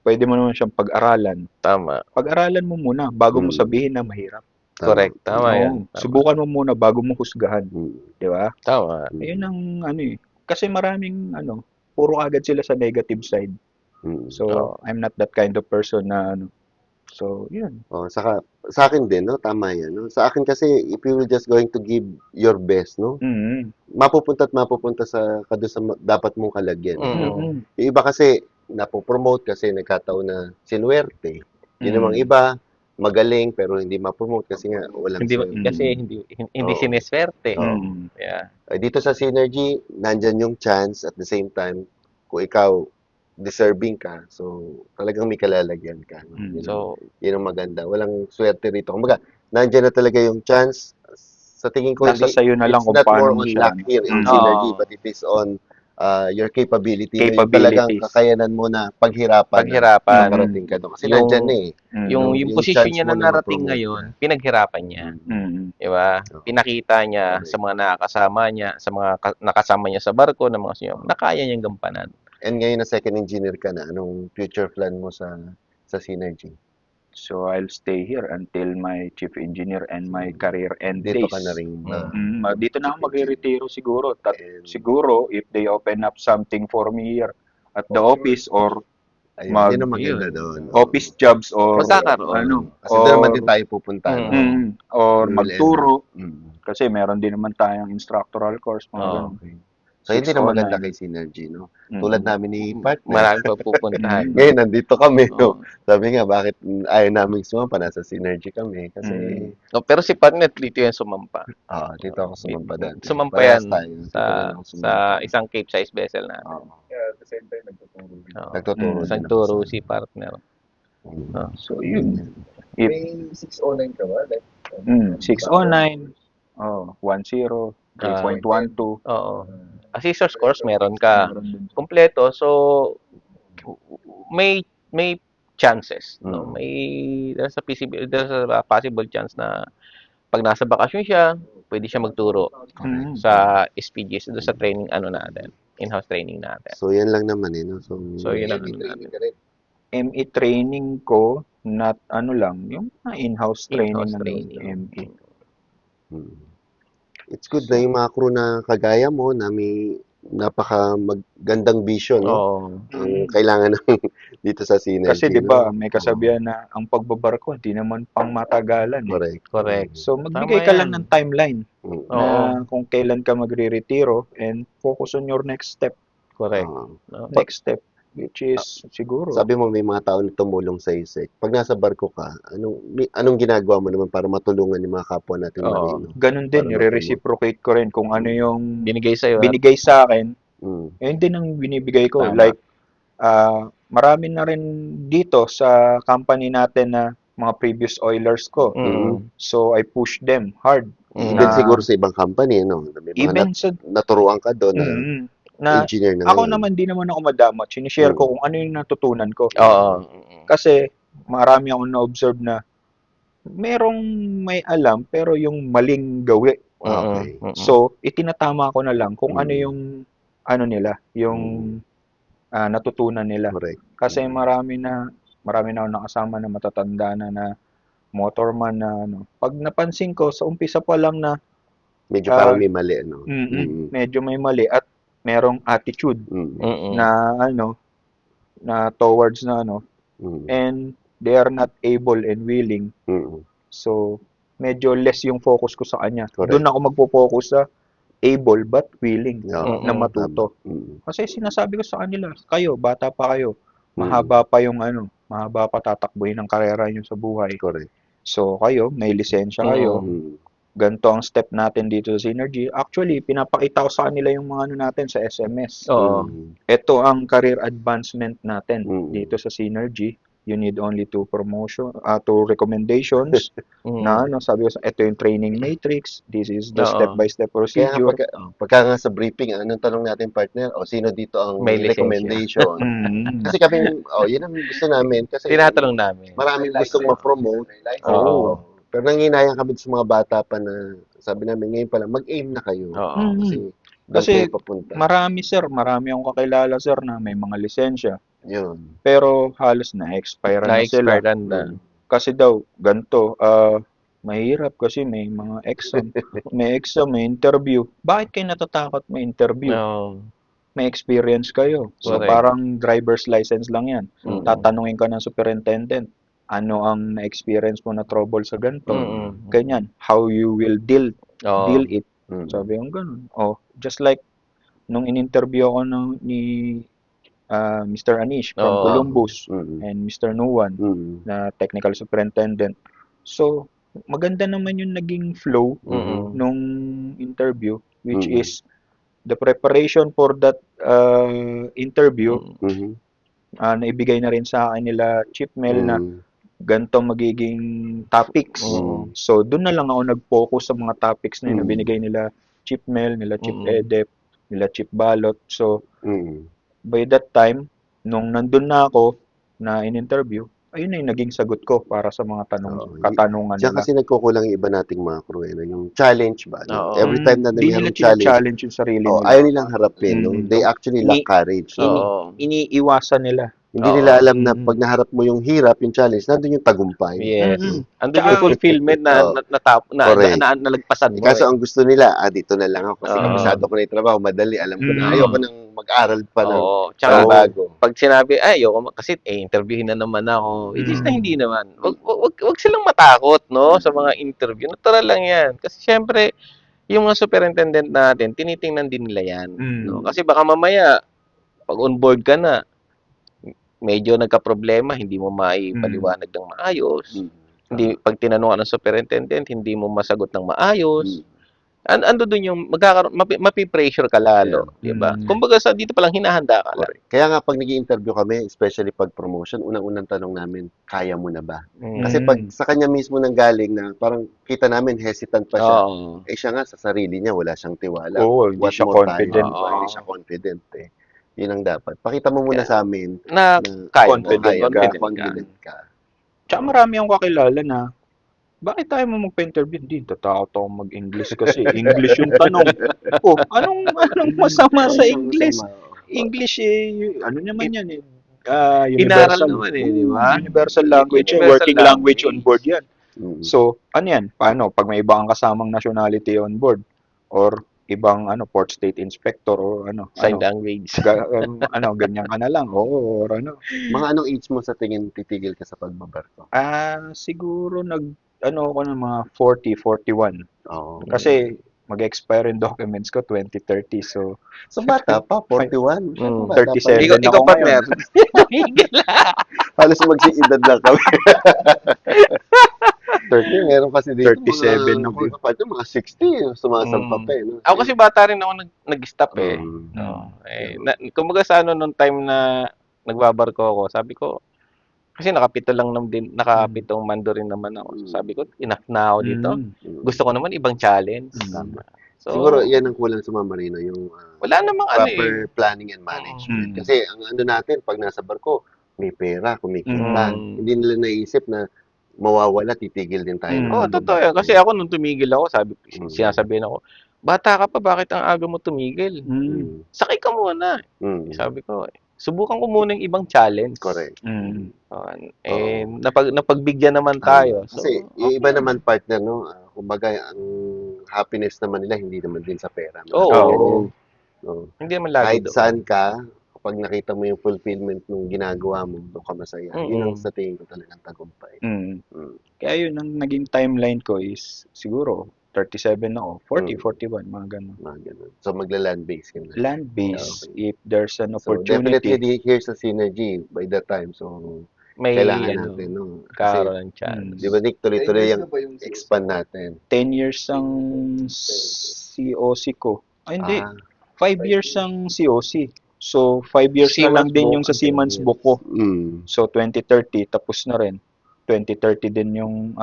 pwede mo naman siyang pag-aralan. Tama. Pag-aralan mo muna bago mo Mm. sabihin na mahirap. Correct. Tama yan. Oo. Subukan mo muna bago mo husgahan. Mm. Di ba? Tama. Ayun ang kasi maraming puro agad sila sa negative side. Mm. So, Oo. I'm not that kind of person na So, yun. Saka, sa akin din, no? Tama yan. No? Sa akin kasi, if you will just going to give your best, no? Mm. Mapupunta sa doon sa dapat mong kalagyan. Mm. No? Mm. Yung iba kasi, napopromote kasi nagkataon na sinuwerte. Yun namang Mm. iba, magaling pero hindi ma-promote kasi nga walang Hindi swerte. kasi hindi Oo. sineswerte. Mm. Yeah. Dito sa Synergy, nandyan yung chance at the same time, kung ikaw deserving ka, so talagang may kalalagyan ka. No? Mm. Yun ang maganda. Walang swerte rito. Kumbaga, nandyan na talaga yung chance. Sa tingin ko, Nasa sayo na lang it's kung not paano more mo on siya. luck here in Mm. Synergy, Oo. but it is on your capability. No? Yung Capabilities. talagang kakayanan mo na paghirapan. Paghirapan. Makarating ka doon. Kasi Yung- nandyan na eh. Mm. Yung Yung position chance niya mo na na narating ma-promote ngayon, pinaghirapan niya. Mm. Di ba? Oo. Pinakita niya Correct. sa mga nakakasama niya, sa mga nakasama niya sa barko, ng mga sinyo, na kaya niyang gampanan. And ngayon na second engineer ka na, anong future plan mo sa Synergy? So, I'll stay here until my chief engineer and my career end Dito days. ka na rin. Dito na ako magre-retiro siguro. And- Siguro, if they open up something for me here at the office or Ayun, yun ang maganda yun. doon. office jobs or Magkakaroon. Kasi doon naman din tayo pupunta. Mm. No? or We will magturo Mm. kasi meron din naman tayong instructoral course mga Oo. ganun. Okay. So, hindi na 609. maganda kay Synergy, no? Mm. Tulad namin ni partner. Marami pa pupuntahan. Ngayon, nandito kami, no? Oo. Sabi nga, bakit ayaw namin sumampa? Nasa Synergy kami. Kasi, No, pero si partner dito yan sumampa. dito ako sumampa dati. Sumampa Parehas yan tayo. Dito sa rin ako sa sumampa. isang Cape-size vessel na. Oo. At the same time, nagtuturo din. Oo. Nagtuturo din Isang ako turo sa- si partner. Mm. So, yun. If- May 609 ka ba? Like, 609, 10, 3.12. Oo. Assessor's course meron ka. Kompleto. So may chances, no? Mm. There's a possible chance na pag nasa bakasyon siya, pwede siya magturo Mm. sa SPGs, doon sa training natin, in-house training natin. So, yan lang naman, eh, no? So, So, yun lang. training ka rin. ME training ko, not ano lang, yung mga in-house training In-house ng training. ME. Mm. It's good na yung mga crew na kagaya mo na may napaka magandang vision, no? Oo. Ang kailangan ng dito sa Synergy, Kasi 'di ba, no? may kasabihan na ang pagbabarko hindi naman pang matagalan eh. Correct. Correct. So magbigay Tama ka lang yan. ng timeline Mm. na Oo. kung kailan ka magre-retiro and focus on your next step. Correct. Oo. No? Next step which is siguro Sabi mo may mga tao na tumulong sa Sek. Pag nasa barko ka, anong ginagawa mo naman para matulungan yung mga kapwa natin Oo. marino? ganun din, Para i-reciprocate ko rin kung ano yung Binigay sa'yo. binigay sa akin, Mm. yun din ang binibigay ko. Tama. Like, marami na rin dito sa company natin na mga previous oilers ko. Mm. So, I push them hard. Mm. Even Na- siguro sa ibang company, no? May mga Even sa... naturuan ka doon na na engineer na ako ngayon. naman, di naman ako madamot. Sinishare ko kung ano yung natutunan ko. Oo. Kasi, marami akong na-observe na merong may alam, pero yung maling gawi. Okay. So, itinatama ko na lang kung Mm. ano yung ano nila, yung natutunan nila. Correct. Kasi marami na ako nakasama na matatanda na motorman na ano. Pag napansin ko sa umpisa pa lang na Medyo parang may mali, no? medyo may mali at merong attitude Mm. na ano na towards na ano Mm. and they are not able and willing. Mm. So, medyo less yung focus ko sa kanya. Correct. Doon ako magpo-focus sa able but willing Oo. na matuto. Mm. Kasi sinasabi ko sa kanila, kayo, bata pa kayo, mahaba pa yung ano, mahaba pa tatakbuhin ang karera nyo sa buhay. Correct. So, kayo, may lisensya kayo, Mm. ganito ang step natin dito sa Synergy. Actually, pinapakita ko sa kanila yung mga ano natin sa SMS. Oo. Mm. Ito ang career advancement natin Mm. dito sa Synergy. You need only two recommendations na ano, sabi ko, ito yung training matrix, this is the Oo. step-by-step Kaya nga procedure. pagka nga sa briefing, anong tanong natin partner? O sino dito ang May lisensya. recommendation? Mm. Kasi kami, yun ang gusto namin. Kasi Tinatanong namin. maraming gustong ma-promote. Oo. Pero nanginayang kami sa mga bata pa na sabi namin ngayon pa lang, mag-aim na kayo. Oo. Kasi Kasi kayo papunta. marami akong kakilala sir na may mga lisensya Yun. pero halos na-expire na sila. Na-expirean na. Kasi daw ganito, mahirap kasi may mga exam, may interview. Bakit kayo natatakot may interview? Oo. May experience kayo. So Correct. parang driver's license lang 'yan. Mm. Tatanungin ka ng superintendent, ano ang na-experience mo na trouble sa ganito? Ganyan, how you will deal Oo. it. Mm. Sabi ko ganun. Just like nung in-interview ako ni Mr. Anish from Oo. Columbus Mm. and Mr. Nuwan Mm. na technical superintendent. So, maganda naman yung naging flow nung interview, which is the preparation for that interview. Mhm. Naibigay na rin sa akin nila Chief Mel na Mm. ganito magiging topics. So, doon na lang ako nag-focus sa mga topics na yun na binigay nila Chief Mel, nila Chief Edep, nila Chief Balot. So, Mm. by that time, nung nandun na ako na in-interview, ayun na yung naging sagot ko para sa mga katanungan Diyan nila. kasi nagkukulang yung iba nating mga crew, yung challenge ba? No? Oo. Every time na Hindi nila mayroong challenge, challenge yung sarili nila. ayaw nilang harapin. No? They actually lack Ini- courage. Oo. Iniiwasan nila. Hindi Oo. nila alam na pag naharap mo yung hirap, yung challenge, nandun yung tagumpay. Yes. Andun Tsaka- yung fulfillment Oo. na nalagpasan mo. Kaso ang gusto nila, dito na lang ako kasi Oo. kabisado ko na yung trabaho, madali, alam ko na. Ayoko nang mag-aral pa ng Oo. Tsaka bago. pag sinabi, ayoko kasi interviewin na naman ako. It is na hindi naman. Wag silang matakot, no, sa mga interview. Natural lang 'yan. Kasi syempre, yung mga superintendent natin, tinitingnan din nila 'yan, no? Kasi baka mamaya pag on board ka na, medyo nagka-problema, hindi mo maipaliwanag ng maayos. Hindi pag tinanong ka ng superintendent, hindi mo masagot ng maayos. Ando doon yung mapi-pressure ka lalo, di ba? Kumbaga dito pa lang hinahanda ka lang. Kaya nga pag nag-i-interview kami, especially pag promotion, unang-unang tanong namin, kaya mo na ba? Kasi pag sa kanya mismo nang galing na parang kita namin hesitant pa siya. Oo. Siya nga sa sarili niya wala siyang tiwala. Oo, hindi What siya more confident. tayo? Hindi siya confident eh. Yun ang dapat. Pakita mo muna sa amin Na kaya mo, confident ka. Tsaka marami akong kakilala na, bakit tayo mo magpa-interview? Hindi, tatakot ako mag-English kasi. English yung tanong. Anong masama sa English? English ano naman yan eh. Inaral Universal. naman di ba? Universal language, Universal working language on language. board yan. Mm. So, ano yan? Paano? Pag may ibang kasamang nationality on board or ibang port state inspector or Sign language. ganyan ka na lang. Oo, or Mga anong age mo sa tingin titigil ka sa pagbabarko? Siguro ako ng mga 40, 41. Oo. Kasi mag-expire yung documents ko 2030. So, So, bata pa, 41. Masyadong Mm. bata pa. 37 Ikaw, ako partner. Tumigil. Halos magsiedad lang kami. 30, meron kasi dito 37 ako. mga, partner, mga 60, sumasampa pa eh. No? Ako kasi bata rin ako nag-stop eh. Mm. No. Kumbaga sa nung time na nagbabarko ako, sabi ko, kasi nakapitong mando rin naman ako. So, sabi ko, enough na ako dito. Gusto ko naman ibang challenge. Tama. So, Siguro yan ang kulang sa mga marino, yung wala namang proper planning and management. Kasi ang natin, pag nasa barko, may pera, kumikita. Hindi nila naisip na mawawala, titigil din tayo. Oo, totoo yan. Kasi ako nung tumigil ako, sinasabihin ako, bata ka pa, bakit ang aga mo tumigil? Sakay ka muna. Sabi ko, subukan ko muna yung ibang challenge. Correct. Napagbigyan naman tayo. So, Kasi yung iba naman partner, no, kumbaga ang happiness naman nila hindi naman din sa pera. Oo. No. Hindi naman lagi Kahit doon. saan ka, kapag nakita mo yung fulfillment ng ginagawa mo, doon ka masaya. Yun ang sa tingin ko talagang tagumpay. Kaya yun, ang naging timeline ko is siguro 37 ako, 40, 41, mga ganun. So, magla-land base ka na. Land base, if there's an So, opportunity. definitely here sa Synergy by that time. So, may kailangan natin, no? Kasi, karoon ng chance. di ba, Nick, tuloy-tuloy 10 years yung na ba yung expand natin. 10 years ang COC ko. Ay, hindi. 5 years ang COC. So, 5 years na lang Seaman's din book, yung sa Seaman's book ko. Mm. So, 2030, tapos na rin. 2030 din yung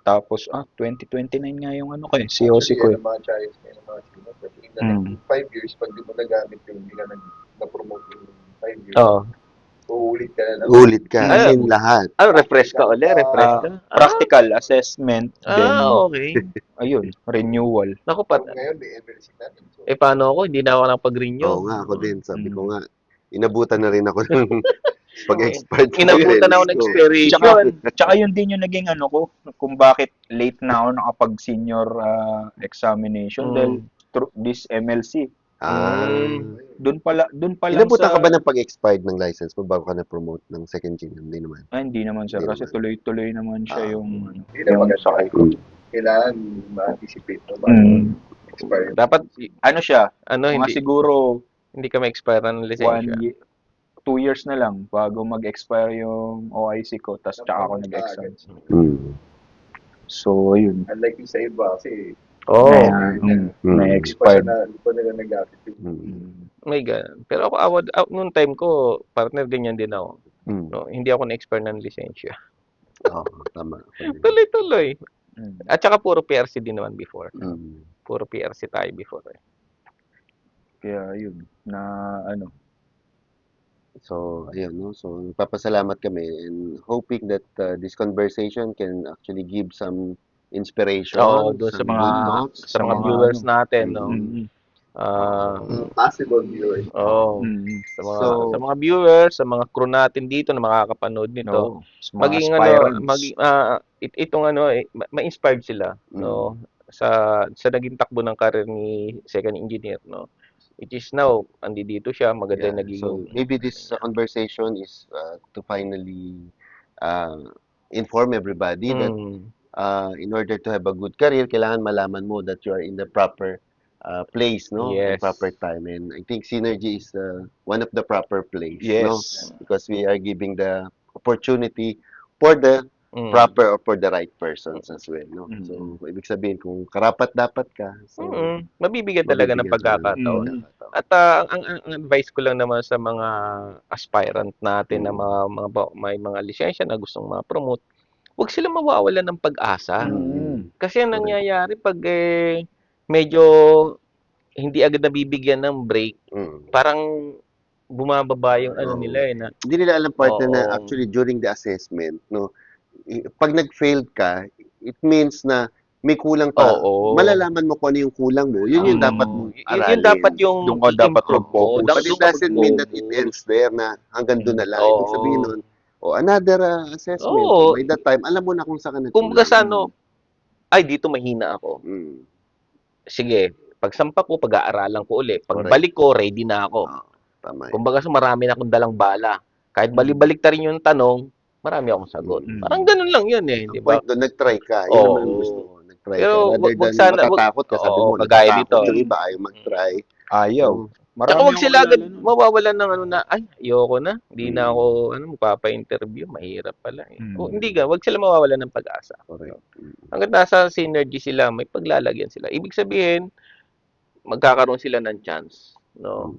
Tapos, 2029 nga yung COC ko. Actually, mga challenge may mga sino. Pero in the next 5 years, pag di mo nagamit yung hindi ka na-promote yung 5 years, Oo. uulit ka na lang. Ulit ka, as in lahat. Refresh ka ulit, refresh ka. Practical assessment, then, Okay. ayun, renewal. Naku, So, ngayon, may MLC natin. So, paano ako? Hindi na ako nakapag-renew. Oo nga, ako din. Sabi ko nga, inabutan na rin ako ng pag-expert. Inabutan na ako ng expiration. Tsaka yun din yung naging ko, kung bakit late na ako nakapag-senior examination dahil through this MLC. Doon pala Inabutan ka ba ng pag-expired ng license mo bago ka na-promote ng second gen? Hindi naman. Hindi naman sir, kasi tuloy-tuloy naman siya yung hindi na maganda. Kailangan ma-anticipate mo bago expire. Dapat, siya, hindi, siguro hindi ka ma-expire ng lisensya. 2 years na lang bago mag-expire yung OIC ko, tas tsaka ako nag-exam. So, ayun. Unlike yung sa iba, kasi may expired. Hindi pa nila nag-gamit May ganun. Pero ako, noong time ko, partner, ganyan din ako. No, hindi ako na-expire ng lisensya. Oo, tama. Tuloy-tuloy. At saka puro PRC din naman before. Puro PRC tayo before. Kaya yun, So, ayun, no? So, nagpapasalamat kami and hoping that this conversation can actually give some inspiration. Doon sa some mga good thoughts, sa mga viewers natin, no. possible viewers. Sa mga viewers, sa mga crew natin dito na makakapanood nito. Maging ma-inspired sila, no, sa naging takbo ng career ni second engineer, no. It is now, dito siya, maganda yung naging... So, maybe this conversation is to finally inform everybody that in order to have a good career, kailangan malaman mo that you are in the proper place, no? Yes. The proper time. And I think Synergy is one of the proper place, Yes. no? Because we are giving the opportunity for the proper or for the right persons as well, no? So, ibig sabihin, kung karapat-dapat ka, so, mabibigyan talaga ng pagkakataon. At ang advice ko lang naman sa mga aspirant natin na may mga lisensya na gustong ma-promote, huwag sila mawawalan ng pag-asa. Kasi ang nangyayari pag medyo hindi agad nabibigyan ng break, parang bumababa yung nila hindi nila alam partner na actually during the assessment, no, pag nag-failed ka, it means na may kulang pa, Oo. malalaman mo kung ano yung kulang mo. Yun yung dapat mong Yun dapat aralin. yung Doon ka dapat i-improve mo. mag-focus. But it Doon ka doesn't mean that it mag-focus. ends there na hanggang doon na lang. Oo. Ibig sabihin nun, another assessment. Oo. By that time, alam mo na kung saan ka Kumbaga nagkulang. sa ano, ay dito mahina ako. Mm. Sige, pagsampa ko, pag-aaralan ko uli. Correct. Pagbalik ko, ready na ako. Tama. Kumbaga sa marami na akong dalang bala. Kahit balik-balik ta rin yung tanong, marami akong sagot. Mm. Parang ganun lang yun eh, Ang di ba? point doon, nag-try ka. Yun Oo. naman ang gusto ko. Nag-try Pero ka. Rather wag than sana- wag- matatakot ka, sabi oo, mo, kagaya natatakot nito. yung iba, ayaw mag-try. Ayaw. Marami Tsaka wag akong sila agad kilala nun. mawawalan ng ano na, ay, ayoko na. Hindi na ako, magpapa-interview. Mahirap pala eh. Mm. O, hindi ka, wag sila mawawalan ng pag-asa. Correct. Hanggang nasa synergy sila, may paglalagyan sila. Ibig sabihin, magkakaroon sila ng chance, no?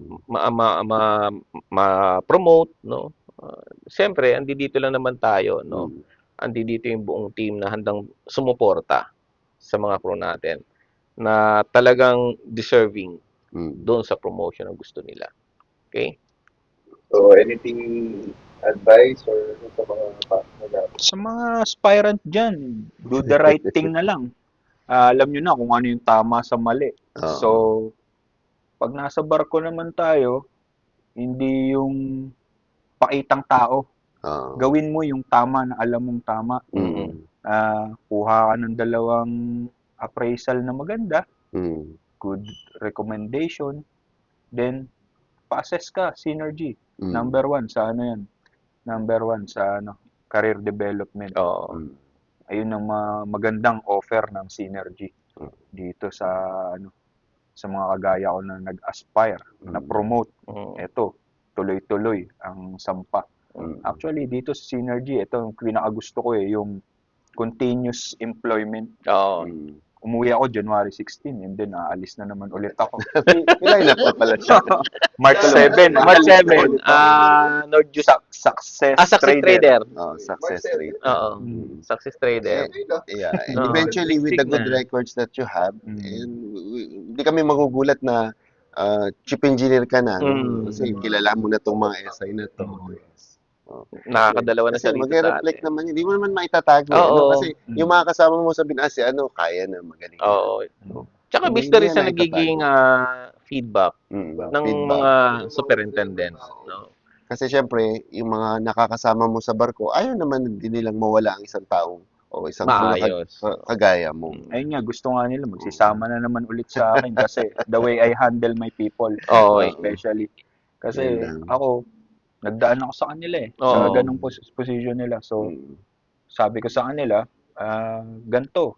Ma-promote, no? Siyempre, andi dito lang naman tayo, no? Andi dito yung buong team na handang sumuporta sa mga crew natin na talagang deserving doon sa promotion na gusto nila. Okay? So, anything advice or sa mga Sa mga aspirant dyan, do the right thing na lang. Alam nyo na kung ano yung tama sa mali. Oo. So, pag nasa barko naman tayo, hindi yung pakitang tao. Oo. Gawin mo yung tama na alam mong tama. Kuha ka ng 2 appraisal na maganda, good recommendation, then pa-assess ka, synergy. Number 1 sa ano yan? Number 1 sa career development. Oo. Ayun ang magandang offer ng synergy dito sa sa mga kagaya ko na nag-aspire, na promote. Ito, tuloy-tuloy ang sampa. Actually, dito sa synergy, ito yung pinakagusto ko yung continuous employment. Oo. Umuwi ako January 16 and then aalis na naman ulit ako. Pilay na pa pala siya. March 7. March 7, Nordjust. Success Success trader. Success rate. Oo. Success trader. Yeah. And No, eventually, with the good signal. records that you have, and hindi kami magugulat na chief engineer ka na. No? Kasi kilala mo na tong mga SI na to. Nakakadalawa na Kasi siya rito sa mag-reflect atin. naman, hindi mo naman maitatago. Oo. Kasi yung mga kasama mo sabihin, si kaya na, magaling. Oo. Tsaka Hindi based na rin yan sa na nagiging feedback ng Feedback. mga superintendents. No? Kasi syempre, yung mga nakakasama mo sa barko, ayaw naman din nilang mawala ang isang taong o isang crew na Maayos. kagaya mo. Ayun nga, gusto nga nila magsisama na naman ulit sa akin kasi the way I handle my people, Oo. especially. Kasi Yan lang. ako, nagdaan ako sa kanila sa Oo. ganong position nila. So, sabi ko sa kanila, ganito,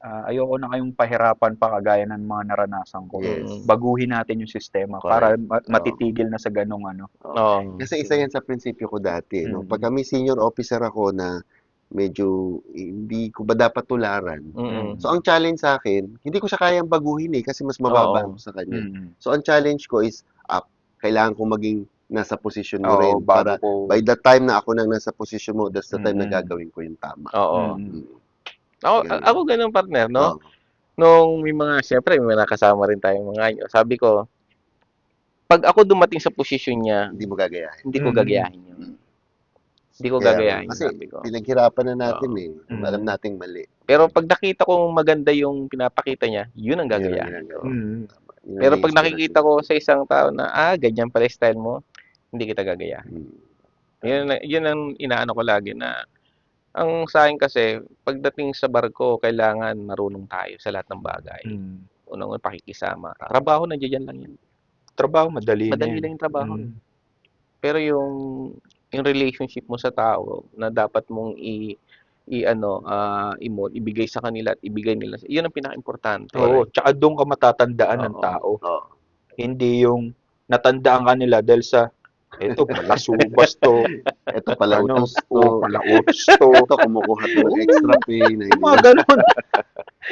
ayoko na kayong pahirapan pa kagaya ng mga naranasan ko. Yes. Baguhin natin yung sistema para matitigil na sa ganong Oo. Kasi isa yan sa prinsipyo ko dati. No? Pag kami senior officer ako na medyo hindi ko ba dapat tularan. So, ang challenge sa akin, hindi ko siya kayang baguhin kasi mas mababa ako sa kanya. So, ang challenge ko is up. Kailangan ko maging nasa posisyon mo rin para by the time na ako nang nasa posisyon mo, that's the time na gagawin ko yung tama. Oo. Ganun. Ako ganun, partner, no? Oo. Nung may mga, syempre, may nakasama rin tayong mga anyo. Sabi ko, pag ako dumating sa posisyon niya, Hindi mo gagayahin. hindi ko gagayahin yun. Hindi ko gagayahin, Kasi sabi ko. pinaghirapan na natin Alam nating mali. Pero pag nakita kong maganda yung pinapakita niya, yun ang gagayahin ko. Pero pag nakikita ko sa isang tao na, ganyan pala style mo, hindi kita gagayahin. Yun ang inaano ko lagi na, ang sa akin kasi, pagdating sa barko, kailangan marunong tayo sa lahat ng bagay. Unang pakikisama. Trabaho, nandiyan lang yan. Trabaho, madali Madali lang yung trabaho. Pero yung relationship mo sa tao na dapat mong ibigay sa kanila at ibigay nila. Yun ang pinaka-importante. Oo, tsaka doon ka matatandaan ng tao. Hindi yung natandaan ka nila dahil sa ito pala subas to. Ito pala utos to. Pala utos to. Ito kumukuha to ng extra pay. Yung mga ganun.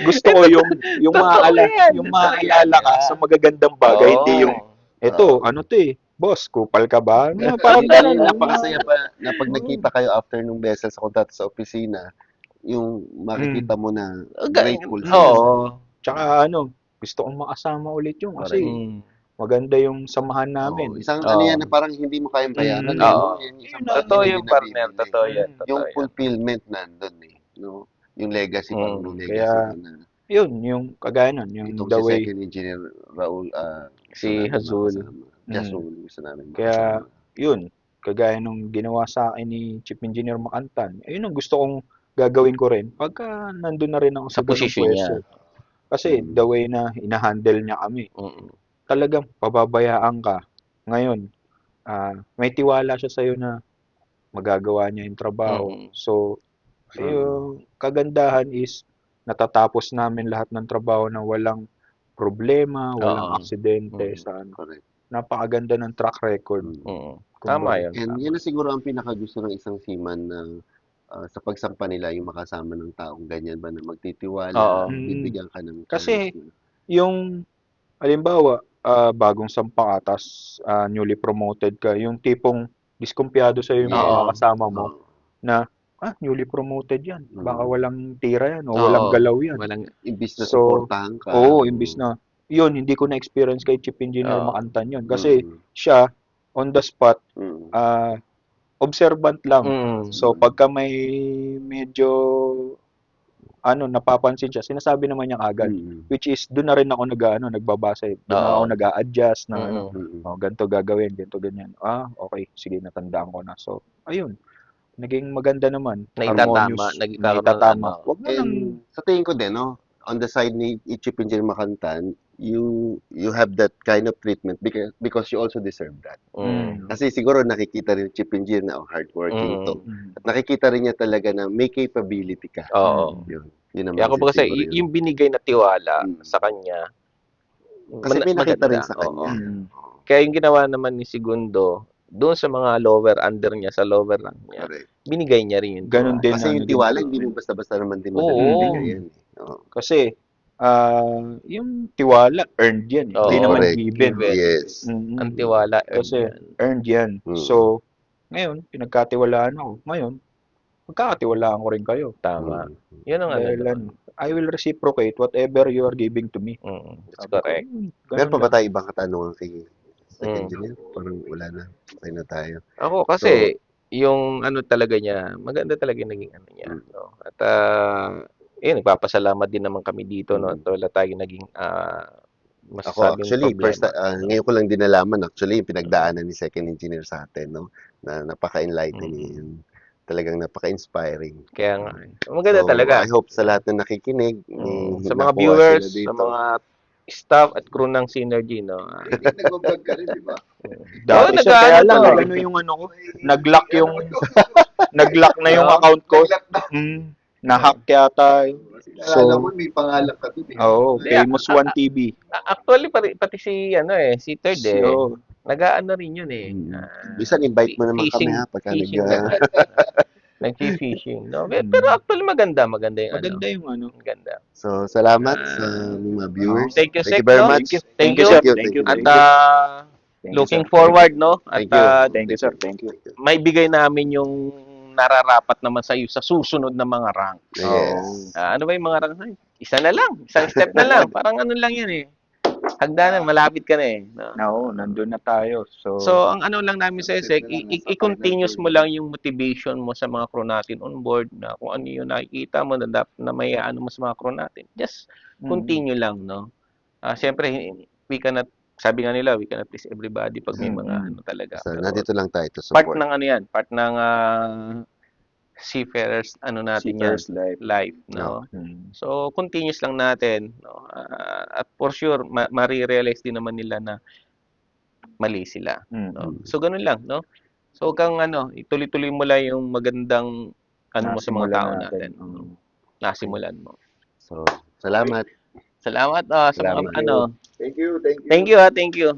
Gusto ko yung maaalala ka sa magagandang bagay, hindi yung ito, ano to boss, kupal ka ba? Parang ganun. Napakasaya pa na pag nakita kayo after nung vessel sa kontrata sa opisina, yung makikita mo na grateful sila. Tsaka gusto kong makasama ulit yung kasi maganda yung samahan namin. Isang yan na parang hindi mo kayang bayaran. Totoo yung partner. Totoo yan. Yung fulfillment nandun No? Yung legacy. Kaya Yun, yung kagaya nun, yung Itong the si way. Second Engineer Raul, gusto Si namin Hazul. makasama. Mm. Jasul, gusto namin Kaya, makasama. yun, kagaya nung ginawa sa akin ni Chief Engineer Macantan, ayun ang gusto kong gagawin ko rin pagka nandun na rin ako Sa sa ganung posisyon niya. pwesto. Kasi the way na inahandle niya kami, Mm. talagang pababayaan ka. Ngayon, may tiwala siya sa'yo na magagawa niya yung trabaho. Mm. So, yung kagandahan is natatapos namin lahat ng trabaho na walang problema, walang Oo. aksidente Mm. sa ano. Correct. Napakaganda ng track record. Mm. Kumbaga, Tama yun. And Tama. yan na siguro ang pinakagusto ng isang seaman na sa pagsampa nila yung makasama ng taong ganyan ba na magtitiwala, Oo. bibigyan ka ng Kasi, chance. yung, halimbawa, bagong sampa ka, tas newly promoted ka, yung tipong diskumpiyado sa'yo yung Oo. mga kasama mo, Oo. na, newly promoted yan. Baka Mm. walang tira yan, o Oo. walang galaw yan. Walang, Imbis na So, supportahan ka. Oo, imbis na, yun, hindi ko na-experience kay Chief Engineer Oo. Macantan yun. Kasi, Mm. siya, on the spot, Mm. observant lang. mm. So, pagka may medyo, napapansin siya, sinasabi naman niya agad. Mm. Which is, doon na rin ako nagbabasa. Doon na Oo. ako nag-a-adjust na, Mm. ganito gagawin, ganito ganyan. Okay, sige, natandaan ko na. So, ayun, naging maganda naman. Naitatama, Harmonious, nagkakaroon ng naitatama. ano. Wag mo nang, And sa tingin ko din, no, on the side ni Chief Engineer Macantan, you have that kind of treatment because you also deserve that. Mm. Kasi siguro nakikita rin ni Chief Engineer na hardworking to. Mm. At nakikita rin niya talaga na may capability ka. Oo. Yun naman Kaya kumbaga sa siguro yun. yung binigay na tiwala Mm. sa kanya, Kasi may nakita rin maganda. sa kanya. Oo. Mm. Kaya yung ginawa naman ni Segundo, doon sa mga lower under niya, sa lower rank niya, Correct. binigay niya rin yung Ganun tiwala. din Kasi na yung naging tiwala, hindi mo treatment. basta-basta naman din Oo. madali yan. Oo. Kasi, yung tiwala, earned yan. Oo. Hindi naman Correct. given. Given. Yes. Mm-mm. Ang tiwala, Kasi, yan. earned yan. Mm. So, ngayon, pinagkatiwalaan ako. Ngayon, magkakatiwalaan ko rin kayo. Tama. Mm. Yun ang ano Dahil, doon. I will reciprocate whatever you are giving to me. That's Sabi ko, correct. ganun Meron pa ba lang. tayo ibang katanungan kay Second Engineer? Parang wala na. Okay na tayo. Ako kasi, yung ano talaga niya, maganda talaga yung naging ano niya. No? At, nagpapasalamat din naman kami dito, no? At wala tayong naging Ako masasabing actually, problema. ngayon ko lang din nalaman actually yung pinagdaanan ni Second Engineer sa atin, no? Na napaka-enlightening. Talagang napaka-inspiring. Kaya nga. Maganda So, talaga. I hope sa lahat na nakikinig, Sa mga nakuha viewers, sila dito. sa mga staff at crew ng Synergy, no? Nag-vlog ka rin, di ba? Dati Oo, sir, kaya nag-ano lang, to. nag-ano yung ano ko, nag-lock yung, nag-lock na yung Oo. account ko. Nag-lock na. Na-hack yata. Alam mo, So, may pangalan ka dun eh. oo, Famous One TV. Actually, pati si, si Third, So, nag-ano rin yun eh. Bisan invite mo naman kami Fishing- ha pagka fishing naman. Nag-fishing, no? Pero actually, maganda yung maganda yung ano. Maganda. So, salamat sa mga viewers. Thank you, Sek, very no? much. Thank you, you. sir. Thank you. At Thank you, looking sir. forward, no? At Thank you. Thank you, sir. Thank you. may bigay namin yung nararapat naman sa iyo sa susunod na mga rank. Yes. Ano ba yung mga rank? Isa na lang. Isang step na lang. Parang ano lang yan eh. Hagdanan, malapit ka na eh. No? No, nandun na tayo. So, ang ano lang namin sa Sek, i-continuous mo lang yung motivation mo sa mga crew natin on board na kung ano yung nakikita mo na may ano mo sa mga crew natin. Just continue lang, no? Siyempre, sabi nga nila, we cannot please everybody pag may mga ano talaga. So, Pero nandito lang tayo to part support. ng ano yan, part ng Seafarers, ano natin Seafarers yan, life, no? Mm. So, continuous lang natin, no? At for sure, ma-realize din naman nila na mali sila, no? So, ganun lang, no? So, huwag kang ituloy-tuloy mo lang yung magandang mo sa mga tao natin. Nasimulan mo. So, salamat. Salamat sa mga Salamat. ano. Thank you, thank you. Thank you, thank you.